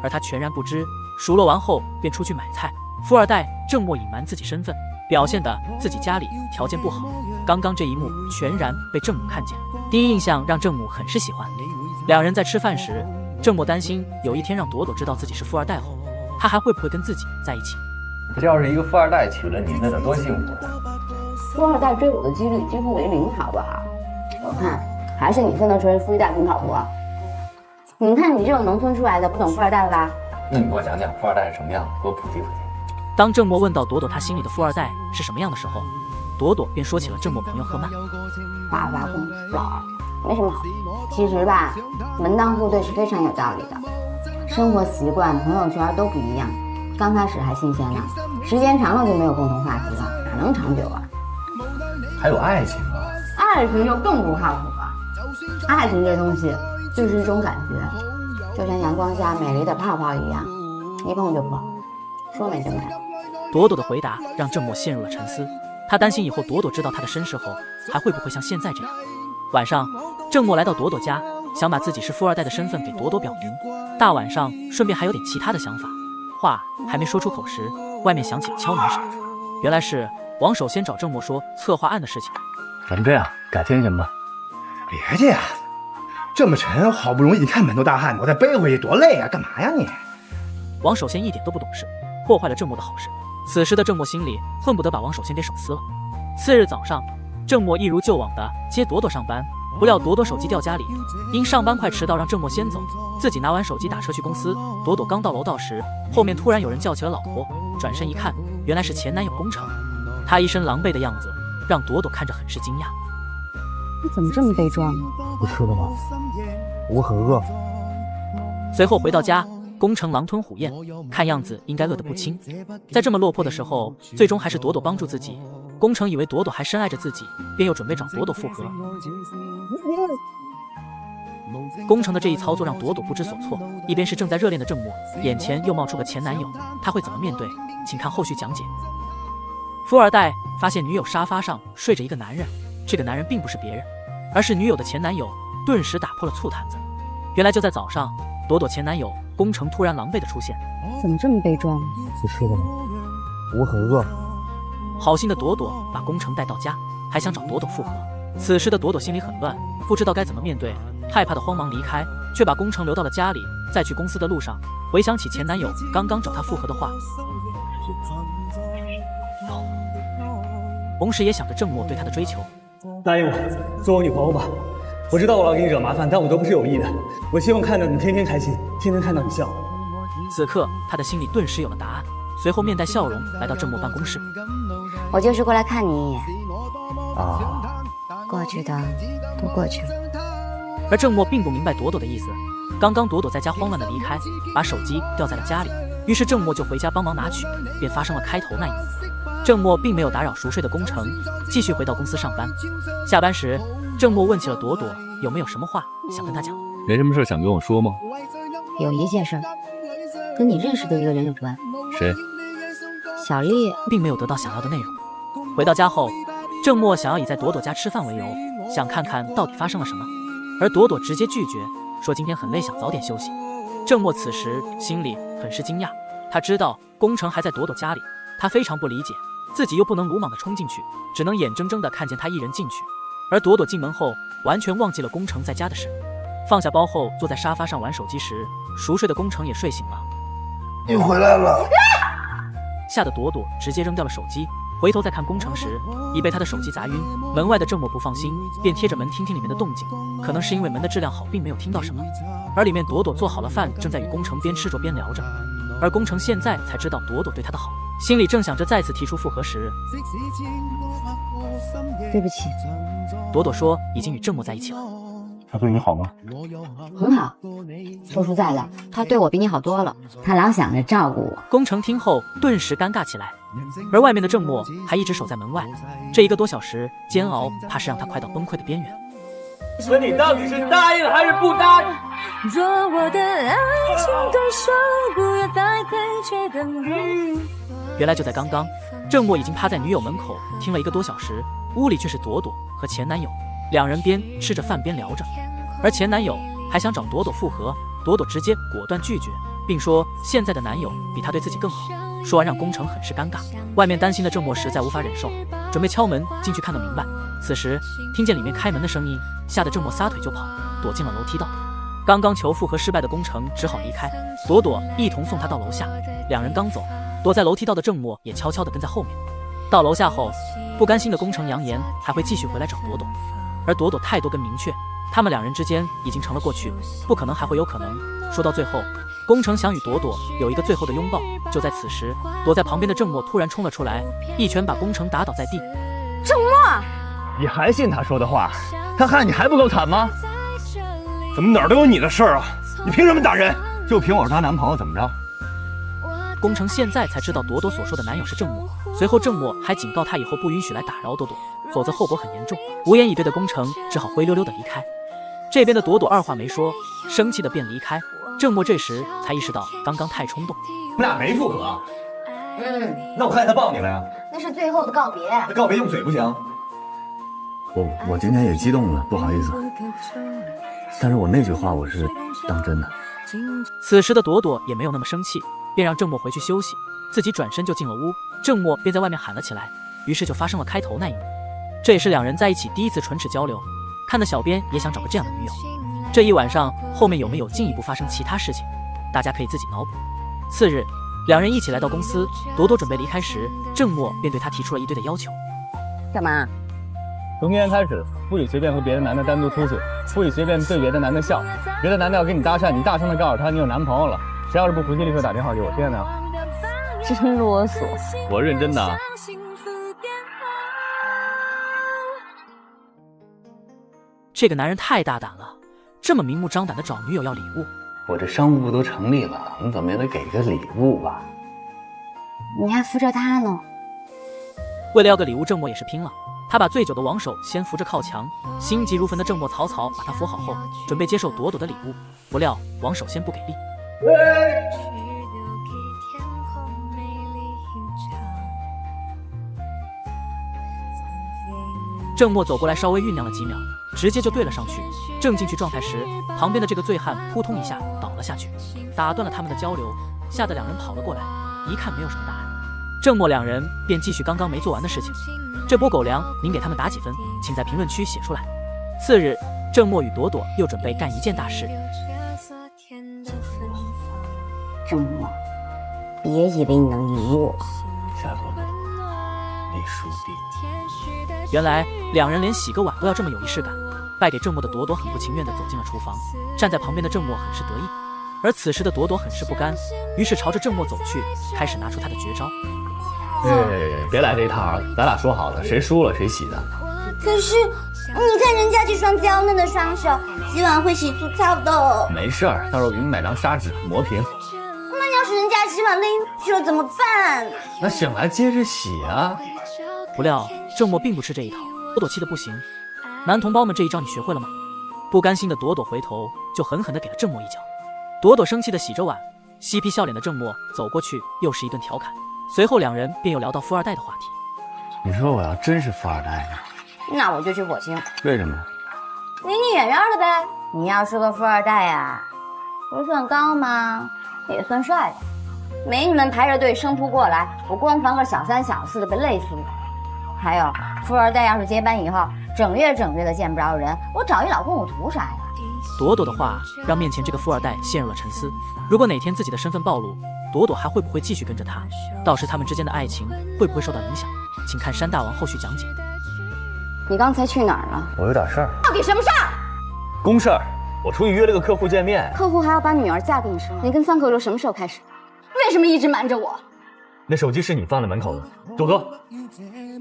而她全然不知。数落完后便出去买菜。富二代郑墨隐瞒自己身份，表现的自己家里条件不好。刚刚这一幕全然被郑母看见，第一印象让郑母很是喜欢。2人在吃饭时，郑墨担心有一天让朵朵知道自己是富二代后，他还会不会跟自己在一起。这要是一个富二代娶了你，那得多幸福啊！富二代追我的几率几乎为0，好不好？我看还是你分得出富一代从靠谱。你看你这种农村出来的，不懂富二代了吧？那你给我讲讲富二代是什么样的，给我普及普及。当郑默问到朵朵她心里的富二代是什么样的时候，朵朵便说起了郑默朋友贺曼。花花公子老二，没什么好。其实吧，门当户对是非常有道理的。生活习惯、朋友圈都不一样，刚开始还新鲜呢，时间长了就没有共同话题了，哪能长久啊？还有爱情啊？爱情就更不靠谱了。爱情这东西就是一种感觉，就像阳光下美丽的泡泡一样，一碰就破，说没就没。朵朵的回答让郑默陷入了沉思，他担心以后朵朵知道他的身世后，还会不会像现在这样。晚上，郑默来到朵朵家，想把自己是富二代的身份给朵朵表明。大晚上，顺便还有点其他的想法。话还没说出口时，外面响起了敲门声。原来是王守先找郑默说策划案的事情。咱们这样，改天行吧？别介呀，这么沉，好不容易你看满头大汗，我再背回去多累啊！干嘛呀你？王守先一点都不懂事，破坏了郑默的好事。此时的郑默心里恨不得把王守先给手撕了。次日早上，郑默一如旧往的接朵朵上班，不料朵朵手机掉家里，因上班快迟到，让郑默先走，自己拿完手机打车去公司。朵朵刚到楼道时，后面突然有人叫起了老婆，转身一看，原来是前男友龚成。他一身狼狈的样子，让朵朵看着很是惊讶。你怎么这么悲壮呢？不吃了吗？我很饿。随后回到家，龚成狼吞虎咽，看样子应该饿得不轻。在这么落魄的时候，最终还是朵朵帮助自己。龚成以为朵朵还深爱着自己，便又准备找朵朵复合。龚成的这一操作让朵朵不知所措，一边是正在热恋的郑默，眼前又冒出个前男友，他会怎么面对？请看后续讲解。富二代发现女友沙发上睡着一个男人，这个男人并不是别人，而是女友的前男友，顿时打破了醋坛子。原来就在早上，朵朵前男友龚成突然狼狈的出现。怎么这么悲壮？不吃了吗？我很饿。好心的朵朵把龚成带到家，还想找朵朵复合。此时的朵朵心里很乱，不知道该怎么面对，害怕的慌忙离开，却把龚成留到了家里。在去公司的路上，回想起前男友刚刚找她复合的话，同时也想着郑默对她的追求。答应我，做我女朋友吧。我知道我老给你惹麻烦，但我都不是有意的。我希望看到你天天开心，天天看到你笑。此刻，他的心里顿时有了答案，随后面带笑容来到郑默办公室。我就是过来看你一眼。啊，过去的都过去了。而郑默并不明白朵朵的意思。刚刚朵朵在家慌乱的离开，把手机掉在了家里，于是郑默就回家帮忙拿取，便发生了开头那一幕。郑默并没有打扰熟睡的龚成，继续回到公司上班。下班时，郑默问起了朵朵有没有什么话想跟她讲。没什么事想跟我说吗？有一件事跟你认识的一个人有关。谁？小丽。并没有得到想要的内容。回到家后，郑默想要以在朵朵家吃饭为由，想看看到底发生了什么，而朵朵直接拒绝，说今天很累，想早点休息。郑默此时心里很是惊讶，他知道龚成还在朵朵家里，他非常不理解，自己又不能鲁莽地冲进去，只能眼睁睁地看见他一人进去。而朵朵进门后，完全忘记了龚成在家的事。放下包后，坐在沙发上玩手机时，熟睡的龚成也睡醒了。你回来了！吓得朵朵直接扔掉了手机，回头再看龚成时，已被他的手机砸晕。门外的郑默不放心，便贴着门听听里面的动静。可能是因为门的质量好，并没有听到什么。而里面朵朵做好了饭，正在与龚成边吃着边聊着。而龚成现在才知道朵朵对他的好，心里正想着再次提出复合时，对不起。朵朵说已经与郑默在一起了。他对你好吗？很好。说实在的，他对我比你好多了，他老想着照顾我。龚成听后顿时尴尬起来，而外面的郑默还一直守在门外。这1个多小时煎熬，怕是让他快到崩溃的边缘。可你到底是答应还是不答应？若我的爱情感受不要再亏缺的梦。原来就在刚刚，郑默已经趴在女友门口听了1个多小时，屋里却是朵朵和前男友，两人边吃着饭边聊着。而前男友还想找朵朵复合，朵朵直接果断拒绝，并说现在的男友比他对自己更好。说完让龚成很是尴尬。外面担心的郑默实在无法忍受，准备敲门进去看个明白。此时听见里面开门的声音，吓得郑默撒腿就跑，躲进了楼梯道。刚刚求复合失败的龚成只好离开，朵朵一同送他到楼下。两人刚走，躲在楼梯道的郑默也悄悄地跟在后面。到楼下后，不甘心的龚成扬言还会继续回来找朵朵。而朵朵态度更明确，他们两人之间已经成了过去，不可能还会有可能。说到最后，宫城想与朵朵有一个最后的拥抱。就在此时，躲在旁边的郑墨突然冲了出来，一拳把宫城打倒在地。郑墨，你还信他说的话？他害你还不够惨吗？怎么哪儿都有你的事儿啊？你凭什么打人？就凭我是她男朋友，怎么着？宫城现在才知道朵朵所说的男友是郑墨，随后郑墨还警告他以后不允许来打扰朵朵，否则后果很严重。无言以对的宫城只好灰溜溜的离开。这边的朵朵二话没说，生气的便离开。郑墨这时才意识到刚刚太冲动，你们俩没复合。那我看见他抱你了呀。那是最后的告别。那告别用嘴不行。我今天也激动了，不好意思。但是我那句话我是当真的。此时的朵朵也没有那么生气，便让郑墨回去休息，自己转身就进了屋。郑墨便在外面喊了起来，于是就发生了开头那一幕。这也是两人在一起第一次唇齿交流，看的小编也想找个这样的女友。这一晚上后面有没有进一步发生其他事情，大家可以自己脑补。次日，两人一起来到公司，朵朵准备离开时，郑墨便对她提出了一堆的要求。干嘛？从今天开始，不许随便和别的男的单独出去，不许随便对别的男的笑，别的男的要跟你搭讪，你大声的告诉他你有男朋友了，谁要是不服气，立刻打电话给我，听见没有？真啰嗦。我认真的。这个男人太大胆了，这么明目张胆的找女友要礼物。我这商务部都成立了，我们怎么也得给个礼物吧？你还扶着他呢。为了要个礼物，郑墨也是拼了。他把醉酒的王守先扶着靠墙，心急如焚的郑墨草草把他扶好后，准备接受朵朵的礼物。不料王守先不给力。郑墨走过来，稍微酝酿了几秒，直接就对了上去。正进去状态时，旁边的这个醉汉扑通一下倒了下去，打断了他们的交流，吓得两人跑了过来。一看没有什么大碍，郑墨两人便继续刚刚没做完的事情。这波狗粮您给他们打几分，请在评论区写出来。次日，郑墨与朵朵又准备干一件大事。郑墨，别以为你能赢我。夏朵朵，你输定。原来两人连洗个碗都要这么有仪式感。败给郑墨的朵朵很不情愿地走进了厨房，站在旁边的郑墨很是得意。而此时的朵朵很是不甘，于是朝着郑墨走去，开始拿出他的绝招。别来这一套，咱俩说好了，谁输了谁洗的。可是你看人家这双娇嫩的双手，洗碗会洗粗糙的。没事儿，到时候我给你买张砂纸磨平。那要是人家洗碗勒去了怎么办？那醒来接着洗啊。不料郑墨并不吃这一套，朵朵气得不行。男同胞们，这一招你学会了吗？不甘心的朵朵回头就狠狠地给了郑墨一脚。朵朵生气地洗着碗，嬉皮笑脸的郑墨走过去又是一顿调侃。随后两人便又聊到富二代的话题。你说我要真是富二代呢？那我就去火星。为什么？离你远远的呗。你要是个富二代呀，不算高吗？也算帅的。美女们排着队生扑过来，我光防个小三小四的被累死了。还有，富二代要是接班以后，整月的见不着人，我找一老公我图啥呀？朵朵的话让面前这个富二代陷入了沉思。如果哪天自己的身份暴露，朵朵还会不会继续跟着他？到时他们之间的爱情会不会受到影响？请看山大王后续讲解。你刚才去哪儿了？我有点事儿。到底什么事儿？公事儿，我出去约了个客户见面。客户还要把女儿嫁给你是吗？你跟桑可柔什么时候开始？为什么一直瞒着我？那手机是你放在门口的，朵朵。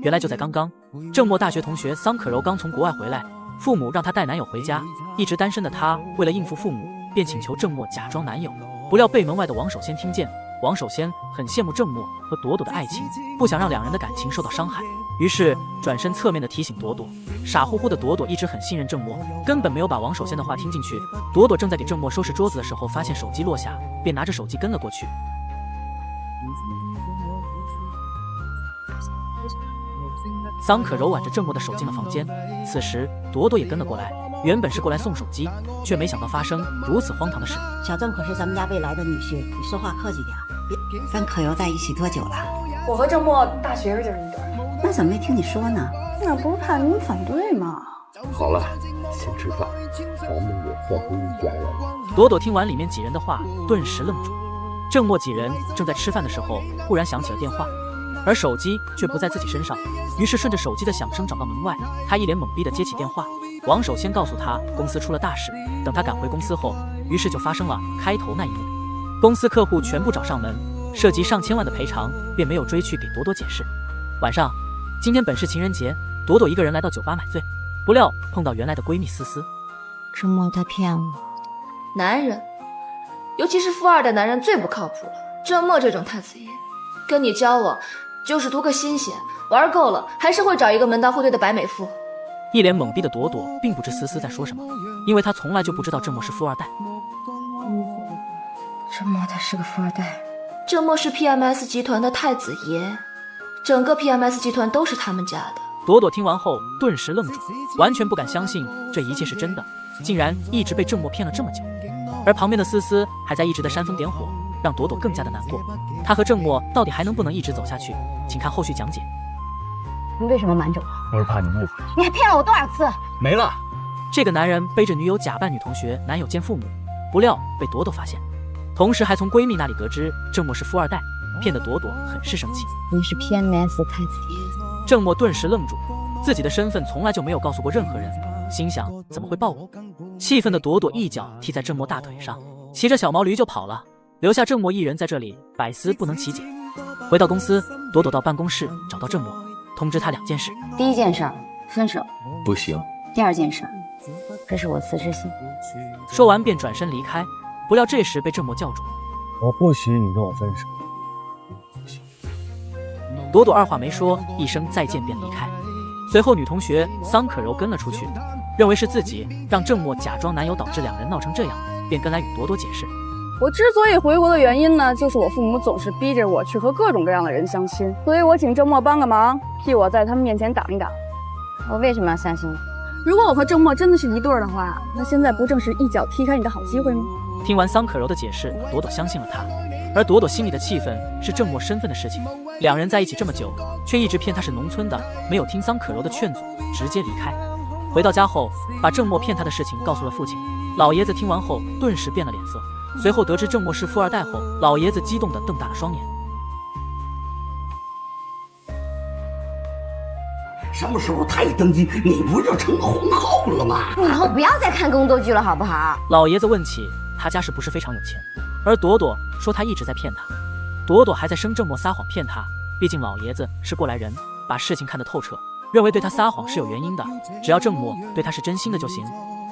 原来就在刚刚，郑墨大学同学桑可柔刚从国外回来，父母让她带男友回家。一直单身的她为了应付父母，便请求郑墨假装男友。不料被门外的王守先听见，王守先很羡慕郑墨和朵朵的爱情，不想让两人的感情受到伤害，于是转身侧面的提醒朵朵。傻乎乎的朵朵一直很信任郑墨，根本没有把王守先的话听进去。朵朵正在给郑墨收拾桌子的时候，发现手机落下，便拿着手机跟了过去。桑可柔挽着郑墨的手进了房间，此时朵朵也跟了过来。原本是过来送手机，却没想到发生如此荒唐的事。小郑可是咱们家未来的女婿，你说话客气点。别，跟可柔在一起多久了？我和郑墨大学就是一对。那怎么没听你说呢？那不是怕你们反对吗？好了，先吃饭，咱们也算是一家人。朵朵听完里面几人的话，顿时愣住。郑墨几人正在吃饭的时候，忽然响起了电话，而手机却不在自己身上，于是顺着手机的响声找到门外，他一脸懵逼地接起电话。王首先告诉他公司出了大事，等他赶回公司后，于是就发生了开头那一幕。公司客户全部找上门，涉及上千万的赔偿，便没有追去给朵朵解释。晚上，今天本是情人节，朵朵一个人来到酒吧买醉，不料碰到原来的闺蜜思思。周末他骗我。男人，尤其是富二代男人最不靠谱了。郑墨这种太子爷，跟你交往就是图个新鲜，玩够了还是会找一个门当户对的白美妇。一脸懵逼的朵朵并不知思思在说什么，因为她从来就不知道郑墨是富二代。郑墨他是个富二代。郑墨是 PMS 集团的太子爷，整个 PMS 集团都是他们家的。朵朵听完后顿时愣住，完全不敢相信这一切是真的，竟然一直被郑墨骗了这么久。而旁边的思思还在一直的煽风点火，让朵朵更加的难过。她和郑墨到底还能不能一直走下去？请看后续讲解。你为什么瞒着我？我是怕你误会。你还骗了我多少次？没了。这个男人背着女友假扮女同学、男友兼父母，不料被朵朵发现，同时还从闺蜜那里得知郑墨是富二代，骗得朵朵很是生气。你是 PMS 太子爷。郑墨顿时愣住，自己的身份从来就没有告诉过任何人，心想怎么会抱我？气愤的朵朵一脚踢在郑墨大腿上，骑着小毛驴就跑了，留下郑墨一人在这里百思不能其解。回到公司，朵朵到办公室找到郑墨，通知他2件事。第一件事，分手。不行。第2件事，这是我辞职信。说完便转身离开，不料这时被郑墨叫住。我不许你跟我分手。朵朵二话没说，一声再见便离开。随后女同学桑可柔跟了出去，认为是自己让郑墨假装男友导致2人闹成这样，便跟来与朵朵解释。我之所以回国的原因呢，就是我父母总是逼着我去和各种各样的人相亲，所以我请郑墨帮个忙，替我在他们面前挡一挡。我为什么要相信你？如果我和郑墨真的是一对的话，那现在不正是一脚踢开你的好机会吗？听完桑可柔的解释，朵朵相信了他，而朵朵心里的气愤是郑墨身份的事情。2人在一起这么久，却一直骗他是农村的，没有听桑可柔的劝阻，直接离开。回到家后，把郑墨骗他的事情告诉了父亲。老爷子听完后顿时变了脸色，随后得知郑墨是富二代后，老爷子激动地瞪大了双眼。什么时候他一登基，你不就成皇后了吗？你以后不要再看宫斗剧了，好不好？老爷子问起他家是不是非常有钱，而朵朵说他一直在骗他。朵朵还在生郑墨撒谎骗他，毕竟老爷子是过来人，把事情看得透彻，认为对他撒谎是有原因的，只要郑墨对他是真心的就行。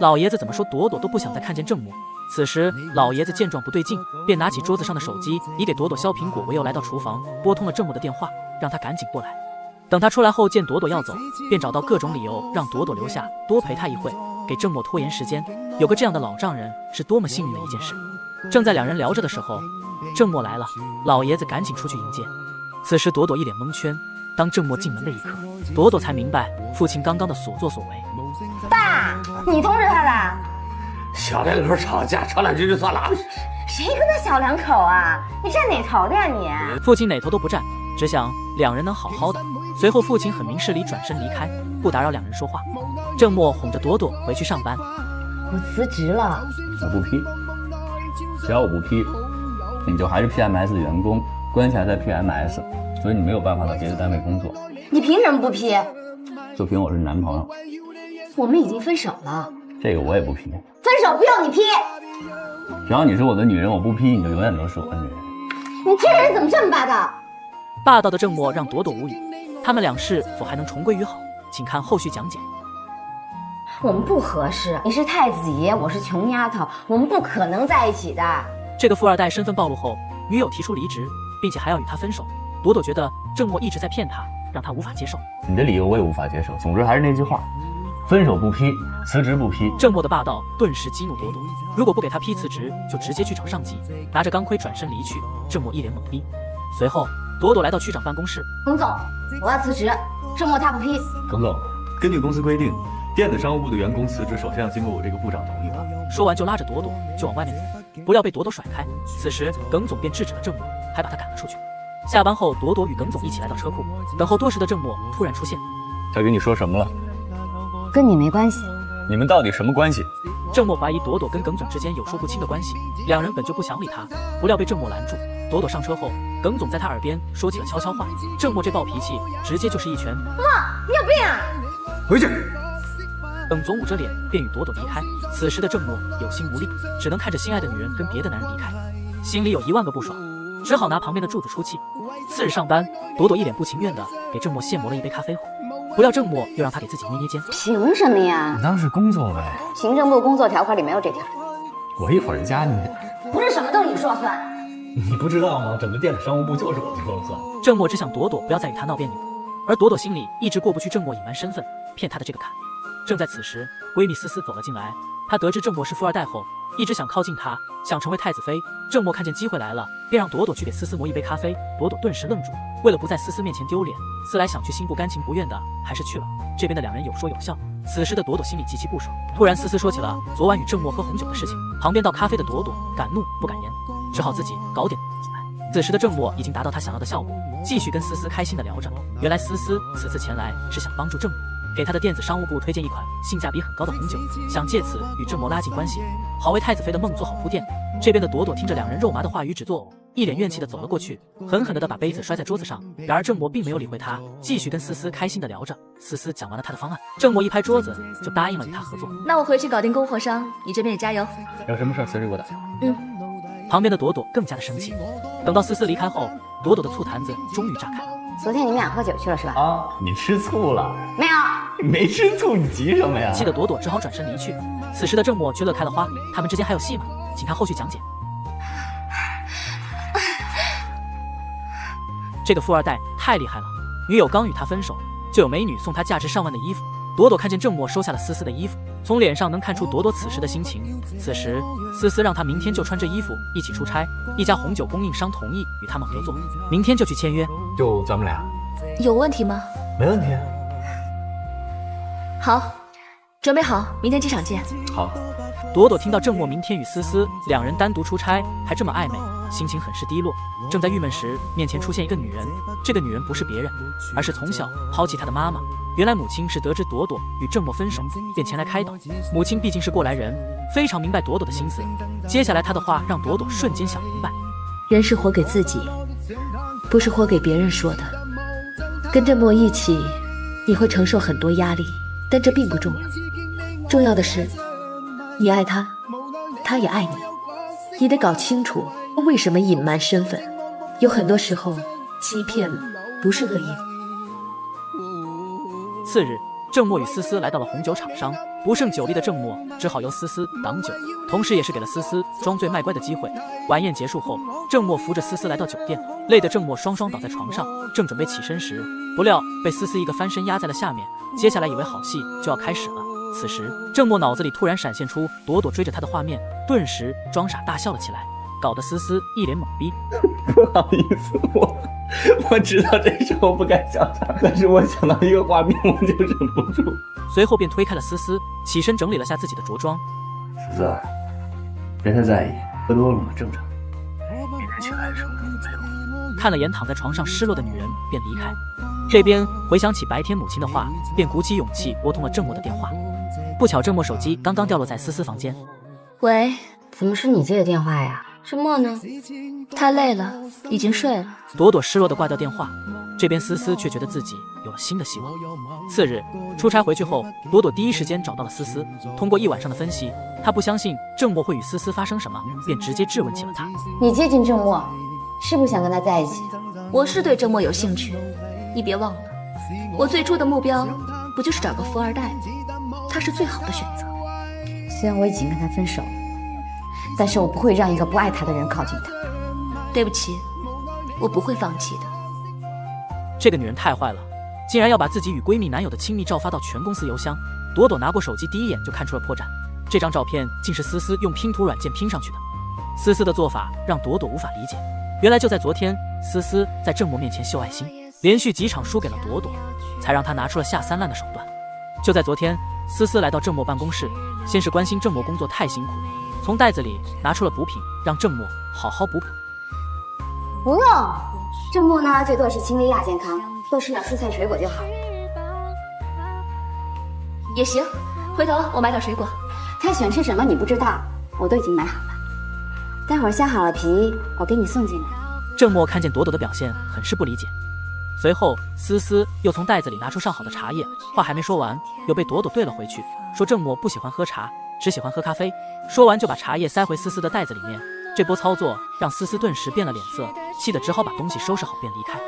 老爷子怎么说朵朵都不想再看见郑墨。此时老爷子见状不对劲，便拿起桌子上的手机，以给朵朵削苹果为由来到厨房，拨通了郑墨的电话，让他赶紧过来。等他出来后见朵朵要走，便找到各种理由让朵朵留下多陪他一会，给郑墨拖延时间。有个这样的老丈人是多么幸运的一件事。正在2人聊着的时候，郑墨来了，老爷子赶紧出去迎接。此时朵朵一脸蒙圈，当郑墨进门的一刻，朵朵才明白父亲刚刚的所作所为。爸，你通知他的？小两口吵架，吵2句就算了。谁跟他小两口啊？你站哪头的呀你？父亲哪头都不站，只想2人能好好的。随后父亲很明事理，转身离开，不打扰2人说话。郑墨哄着朵朵回去上班。我辞职了。我不批，只要我不批，你就还是 PMS 的员工，关系还在 PMS， 所以你没有办法在别的单位工作。你凭什么不批？就凭我是你男朋友。我们已经分手了。这个我也不批。分手不用你批。只要你是我的女人，我不批，你就永远都是我的女人。你这人怎么这么霸道？霸道的郑墨让朵朵无语，他们俩是否还能重归于好？请看后续讲解。我们不合适，你是太子爷，我是穷丫头，我们不可能在一起的。这个富二代身份暴露后，女友提出离职，并且还要与他分手。朵朵觉得郑墨一直在骗她，让她无法接受。你的理由我也无法接受。总之还是那句话，分手不批，辞职不批。郑墨的霸道顿时激怒朵朵，如果不给他批辞职，就直接去找上级，拿着钢盔转身离去。郑墨一脸懵逼。随后朵朵来到区长办公室。龚总，我要辞职，郑墨他不批。耿总，根据公司规定，电子商务部的员工辞职首先要经过我这个部长同意吧。说完就拉着朵朵就往外面走，不料被朵朵甩开。此时耿总便制止了郑墨，还把他赶了出去。下班后，朵朵与耿总一起来到车库，等候多时的郑墨突然出现。他跟你说什么了？跟你没关系。你们到底什么关系？郑墨怀疑朵朵跟耿总之间有说不清的关系，2人本就不想理他，不料被郑墨拦住。朵朵上车后，耿总在他耳边说起了悄悄话，郑墨这暴脾气直接就是一拳。墨，你有病啊！回去。等总捂着脸便与朵朵离开。此时的郑默有心无力，只能看着心爱的女人跟别的男人离开，心里有1万个不爽，只好拿旁边的柱子出气。次日上班，朵朵一脸不情愿的给郑默现磨了一杯咖啡后，不料郑默又让他给自己捏捏肩。凭什么呀？你当是工作呗。行政部工作条款里没有这条。我一会儿加你。不是什么都你说了算。你不知道吗？整个电子商务部就是我说了算。郑默只想朵朵不要再与他闹别扭，而朵朵心里一直过不去郑默隐瞒身份骗她的这个坎。正在此时，闺蜜思思走了进来。她得知郑默是富二代后，一直想靠近他，想成为太子妃。郑默看见机会来了，便让朵朵去给思思磨一杯咖啡。朵朵顿时愣住，为了不在思思面前丢脸，思来想去，心不甘情不愿的还是去了。这边的两人有说有笑。此时的朵朵心里极其不爽。突然思思说起了昨晚与郑默喝红酒的事情，旁边倒咖啡的朵朵敢怒不敢言，只好自己搞点起来。此时的郑默已经达到他想要的效果，继续跟思思开心的聊着。原来思思此次前来是想帮助郑默，给他的电子商务部推荐一款性价比很高的红酒，想借此与郑默拉近关系，好为太子妃的梦做好铺垫。这边的朵朵听着两人肉麻的话语只作呕，一脸怨气的走了过去，狠狠的把杯子摔在桌子上。然而郑默并没有理会他，继续跟思思开心的聊着。思思讲完了他的方案，郑默一拍桌子就答应了与他合作。那我回去搞定供货商，你这边也加油。有什么事随时给我打电话。旁边的朵朵更加的生气。等到思思离开后，朵朵的醋坛子终于炸开了。昨天你们俩喝酒去了是吧？啊，你吃醋了？没有。你没吃醋，你急什么呀？气得朵朵只好转身离去。此时的郑默却乐开了花，他们之间还有戏吗？请看后续讲解。这个富二代太厉害了，女友刚与他分手，就有美女送他价值上万的衣服。朵朵看见郑默收下了思思的衣服，从脸上能看出朵朵此时的心情。此时思思让他明天就穿这衣服一起出差，一家红酒供应商同意与他们合作，明天就去签约。就咱们俩？有问题吗？没问题。好，准备好，明天机场见。好。朵朵听到郑默明天与思思两人单独出差，还这么暧昧，心情很是低落。正在郁闷时，面前出现一个女人，这个女人不是别人，而是从小抛弃她的妈妈。原来母亲是得知朵朵与郑默分手，便前来开导。母亲毕竟是过来人，非常明白朵朵的心思。接下来她的话让朵朵瞬间想明白，人是活给自己，不是活给别人说的。跟郑默一起，你会承受很多压力，但这并不重要。重要的是，你爱他，他也爱你。你得搞清楚为什么隐瞒身份，有很多时候欺骗不是恶意。次日，郑默与思思来到了红酒厂商，不胜酒力的郑默只好由思思挡酒，同时也是给了思思装醉卖乖的机会。晚宴结束后，郑默扶着思思来到酒店，累得郑默双双倒在床上，正准备起身时，不料被思思一个翻身压在了下面。接下来以为好戏就要开始了，此时郑默脑子里突然闪现出朵朵追着他的画面，顿时装傻大笑了起来，搞得思思一脸懵逼。不好意思，我知道这时候不该笑场，但是我想到一个画面，我就忍不住。随后便推开了思思，起身整理了下自己的着装。思思，别太在意，喝多了嘛，正常。明天起来的时候陪我。看了眼躺在床上失落的女人，便离开。这边回想起白天母亲的话，便鼓起勇气拨通了郑默的电话。不巧郑默手机刚刚掉落在思思房间。喂，怎么是你接的电话呀？郑默呢？他累了，已经睡了。朵朵失落地挂掉电话，这边思思却觉得自己有了新的希望。次日出差回去后，朵朵第一时间找到了思思。通过一晚上的分析，她不相信郑默会与思思发生什么，便直接质问起了他。你接近郑默，是不是想跟他在一起？我是对郑默有兴趣，你别忘了，我最初的目标不就是找个富二代吗？他是最好的选择。虽然我已经跟他分手了，但是我不会让一个不爱他的人靠近他。对不起，我不会放弃的。这个女人太坏了，竟然要把自己与闺蜜男友的亲密照发到全公司邮箱。朵朵拿过手机，第一眼就看出了破绽，这张照片竟是思思用拼图软件拼上去的。思思的做法让朵朵无法理解，原来就在昨天，思思在郑默面前秀爱心，连续几场输给了朵朵，才让她拿出了下三滥的手段。就在昨天，思思来到郑默办公室，先是关心郑默工作太辛苦，从袋子里拿出了补品，让郑默好好补补。不用，郑默呢最多是轻微亚健康，多吃点蔬菜水果就好。也行，回头我买点水果。他喜欢吃什么你不知道，我都已经买好了。待会儿削好了皮，我给你送进来。郑默看见朵朵的表现，很是不理解。随后思思又从袋子里拿出上好的茶叶，话还没说完，又被朵朵兑了回去，说郑默不喜欢喝茶，只喜欢喝咖啡。说完就把茶叶塞回思思的袋子里面。这波操作让思思顿时变了脸色，气得只好把东西收拾好便离开。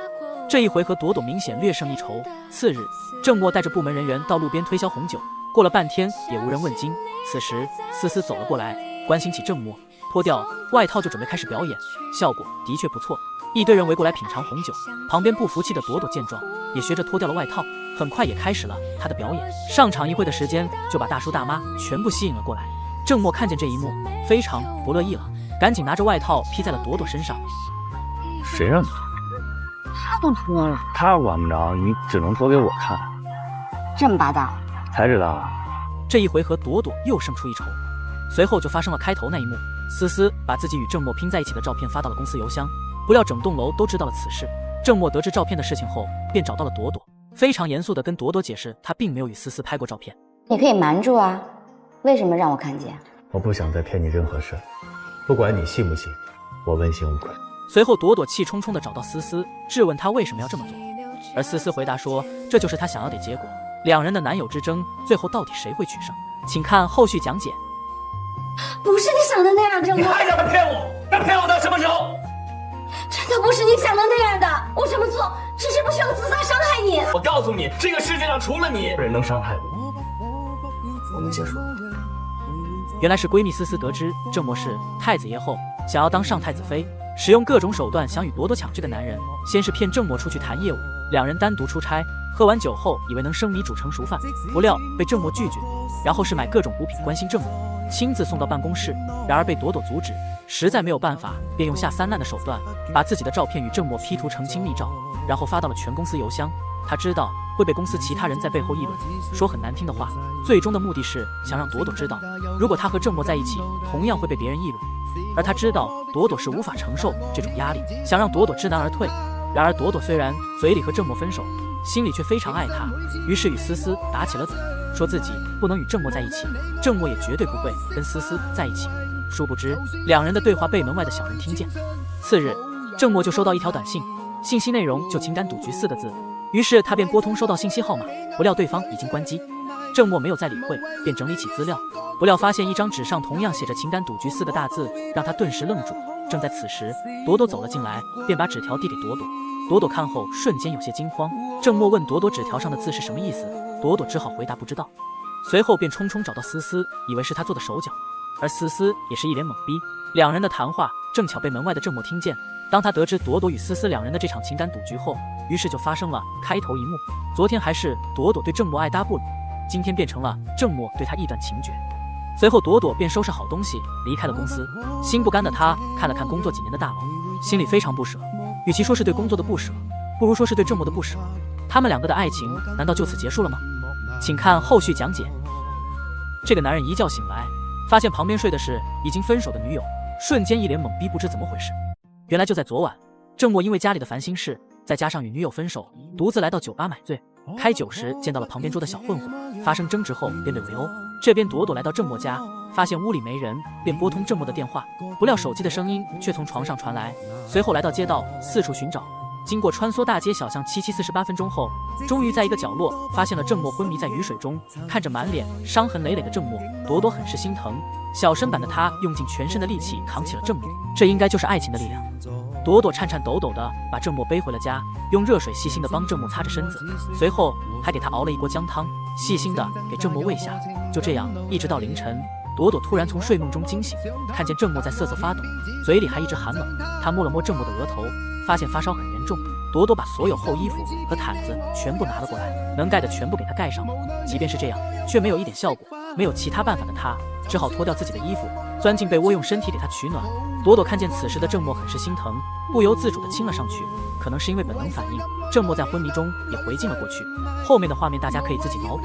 这一回合朵朵明显略胜一筹。次日，郑默带着部门人员到路边推销红酒，过了半天也无人问津。此时思思走了过来，关心起郑默，脱掉外套就准备开始表演，效果的确不错。一堆人围过来品尝红酒，旁边不服气的朵朵见状，也学着脱掉了外套，很快也开始了他的表演。上场一会的时间就把大叔大妈全部吸引了过来。郑默看见这一幕，非常不乐意了，赶紧拿着外套披在了朵朵身上。谁让你？他都脱了，他管不着，你只能脱给我看。这么霸道，才知道啊。这一回合朵朵又胜出一筹。随后就发生了开头那一幕，思思把自己与郑默拼在一起的照片发到了公司邮箱，不料整栋楼都知道了此事。郑默得知照片的事情后，便找到了朵朵，非常严肃地跟朵朵解释他并没有与思思拍过照片。你可以瞒住啊，为什么让我看见？我不想再骗你任何事，不管你信不信，我问心无愧。随后朵朵气冲冲地找到思思，质问她为什么要这么做，而思思回答说这就是她想要的结果。两人的男友之争，最后到底谁会取胜？请看后续讲解。不是你想的那样，郑默。你还想着骗我？要骗我到什么时候？真的不是你想的那样的，我这么做只是不想自杀伤害你。我告诉你，这个世界上除了你，人能伤害我。我们结束。原来是闺蜜思思得知郑默是太子爷后，想要当上太子妃，使用各种手段想与朵朵抢这个男人。先是骗郑默出去谈业务，两人单独出差，喝完酒后以为能生米煮成熟饭，不料被郑默拒绝。然后是买各种补品关心郑默，亲自送到办公室，然而被朵朵阻止，实在没有办法，便用下三滥的手段，把自己的照片与郑默 P 图成亲密照，然后发到了全公司邮箱。他知道会被公司其他人在背后议论，说很难听的话，最终的目的是想让朵朵知道，如果他和郑默在一起，同样会被别人议论。而他知道朵朵是无法承受这种压力，想让朵朵知难而退。然而朵朵虽然嘴里和郑默分手，心里却非常爱他，于是与思思打起了嘴，说自己不能与郑默在一起，郑默也绝对不会跟思思在一起。殊不知两人的对话被门外的小人听见。次日，郑默就收到一条短信，信息内容就情感赌局4个字，于是他便拨通收到信息号码，不料对方已经关机。郑默没有再理会，便整理起资料，不料发现一张纸上同样写着情感赌局4个大字，让他顿时愣住。正在此时，朵朵走了进来，便把纸条递给朵朵。朵朵看后瞬间有些惊慌。郑默问朵朵纸条上的字是什么意思，朵朵只好回答不知道。随后便匆匆找到思思，以为是他做的手脚，而思思也是一脸懵逼。两人的谈话正巧被门外的郑默听见。当他得知朵朵与思思两人的这场情感赌局后，于是就发生了开头一幕。昨天还是朵朵对郑默爱搭不理，今天变成了郑默对他意断情绝。随后朵朵便收拾好东西离开了公司。心不甘的他看了看工作几年的大楼，心里非常不舍。与其说是对工作的不舍，不如说是对郑默的不舍。他们两个的爱情难道就此结束了吗？请看后续讲解。这个男人一觉醒来，发现旁边睡的是已经分手的女友，瞬间一脸懵逼，不知怎么回事。原来就在昨晚，郑默因为家里的烦心事，再加上与女友分手，独自来到酒吧买醉。开酒时见到了旁边桌的小混混，发生争执后便被围殴。这边朵朵来到郑默家，发现屋里没人，便拨通郑默的电话，不料手机的声音却从床上传来。随后来到街道四处寻找，经过穿梭大街小巷748分钟后，终于在一个角落发现了郑默昏迷在雨水中。看着满脸伤痕累累的郑默，朵朵很是心疼，小身板的她用尽全身的力气扛起了郑默，这应该就是爱情的力量。朵朵颤颤抖抖地把郑默背回了家，用热水细心地帮郑默擦着身子，随后还给他熬了一锅姜汤，细心地给郑默喂下。就这样一直到凌晨，朵朵突然从睡梦中惊醒，看见郑默在瑟瑟发抖，嘴里还一直寒冷。她摸了摸郑默的额头，发现发烧很严重。朵朵把所有厚衣服和毯子全部拿了过来，能盖的全部给他盖上。即便是这样，却没有一点效果。没有其他办法的她，只好脱掉自己的衣服，钻进被窝，用身体给他取暖。朵朵看见此时的郑默很是心疼，不由自主地亲了上去。可能是因为本能反应，郑默在昏迷中也回敬了过去。后面的画面大家可以自己脑补。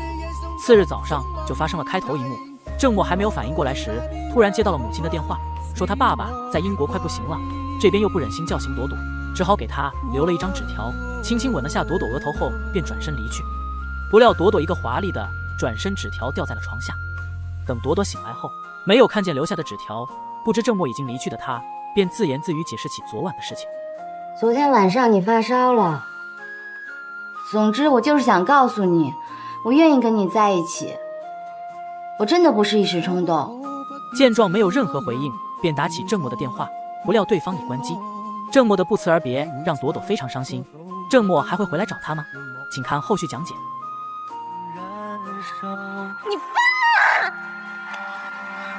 次日早上就发生了开头一幕。郑默还没有反应过来时，突然接到了母亲的电话，说他爸爸在英国快不行了。这边又不忍心叫醒朵朵，只好给他留了一张纸条，轻轻吻了下朵朵额头后便转身离去。不料朵朵一个华丽的转身，纸条掉在了床下。等朵朵醒来后，没有看见留下的纸条，不知郑默已经离去的她便自言自语解释起昨晚的事情。昨天晚上你发烧了，总之，我就是想告诉你，我愿意跟你在一起。我真的不是一时冲动。见状没有任何回应，便打起郑默的电话，不料对方已关机。郑默的不辞而别让朵朵非常伤心。郑默还会回来找他吗？请看后续讲解。你疯了！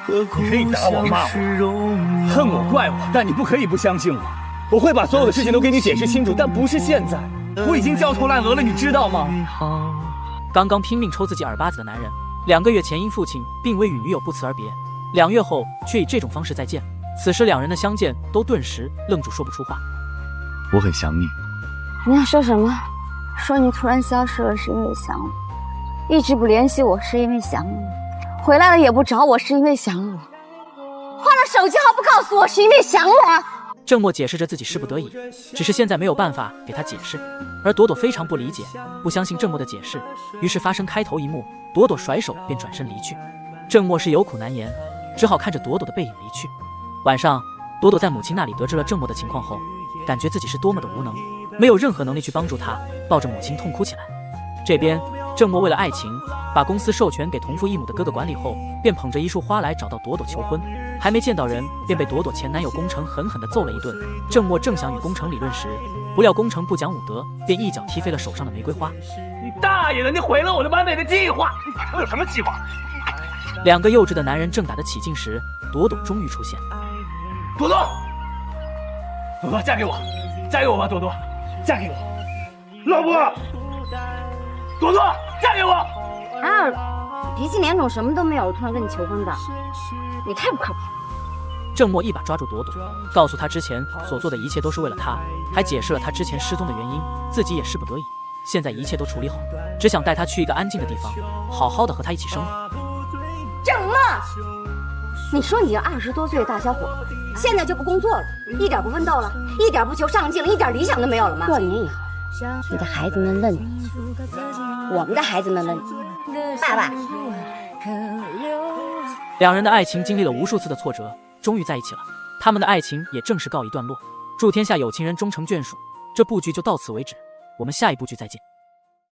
你可以打我、骂我、恨我、怪我，但你不可以不相信我。我会把所有的事情都给你解释清楚，但不是现在。我已经焦头烂额了，你知道吗？刚刚拼命抽自己耳巴子的男人，2个月前因父亲并未与女友不辞而别，2月后却以这种方式再见。此时2人的相见都顿时愣住，说不出话。我很想你。你要说什么？说你突然消失了是因为想我，一直不联系我是因为想你，回来了也不找我是因为想我，换了手机号不告诉我是因为想我。郑默解释着自己是不得已，只是现在没有办法给他解释，而朵朵非常不理解，不相信郑默的解释，于是发生开头一幕，朵朵甩手便转身离去。郑默是有苦难言，只好看着朵朵的背影离去。晚上，朵朵在母亲那里得知了郑默的情况后，感觉自己是多么的无能，没有任何能力去帮助他，抱着母亲痛哭起来。这边，郑默为了爱情，把公司授权给同父异母的哥哥管理后，便捧着一束花来找到朵朵求婚。还没见到人，便被朵朵前男友宫城狠狠地揍了一顿。郑默正想与宫城理论时，不料宫城不讲武德，便一脚踢飞了手上的玫瑰花。你大爷的！你毁了我的完美的计划！你还能有什么计划？2个幼稚的男人正打得起劲时，朵朵终于出现。朵朵，朵朵，嫁给我，嫁给我吧，朵朵，嫁给我，老婆，朵朵，嫁给我。脾气脸肿，什么都没有，我突然跟你求婚的，你太不靠谱。郑默一把抓住朵朵，告诉她之前所做的一切都是为了她，还解释了她之前失踪的原因，自己也是不得已。现在一切都处理好，只想带她去一个安静的地方，好好的和她一起生活。郑默，你说你这20多岁的大小伙，现在就不工作了，一点不奋斗了，一点不求上进了，一点理想都没有了吗？过年以后，你的孩子们问你，我们的孩子们问你，爸爸。2人的爱情经历了无数次的挫折，终于在一起了。他们的爱情也正式告一段落。祝天下有情人终成眷属。这部剧就到此为止，我们下一部剧再见。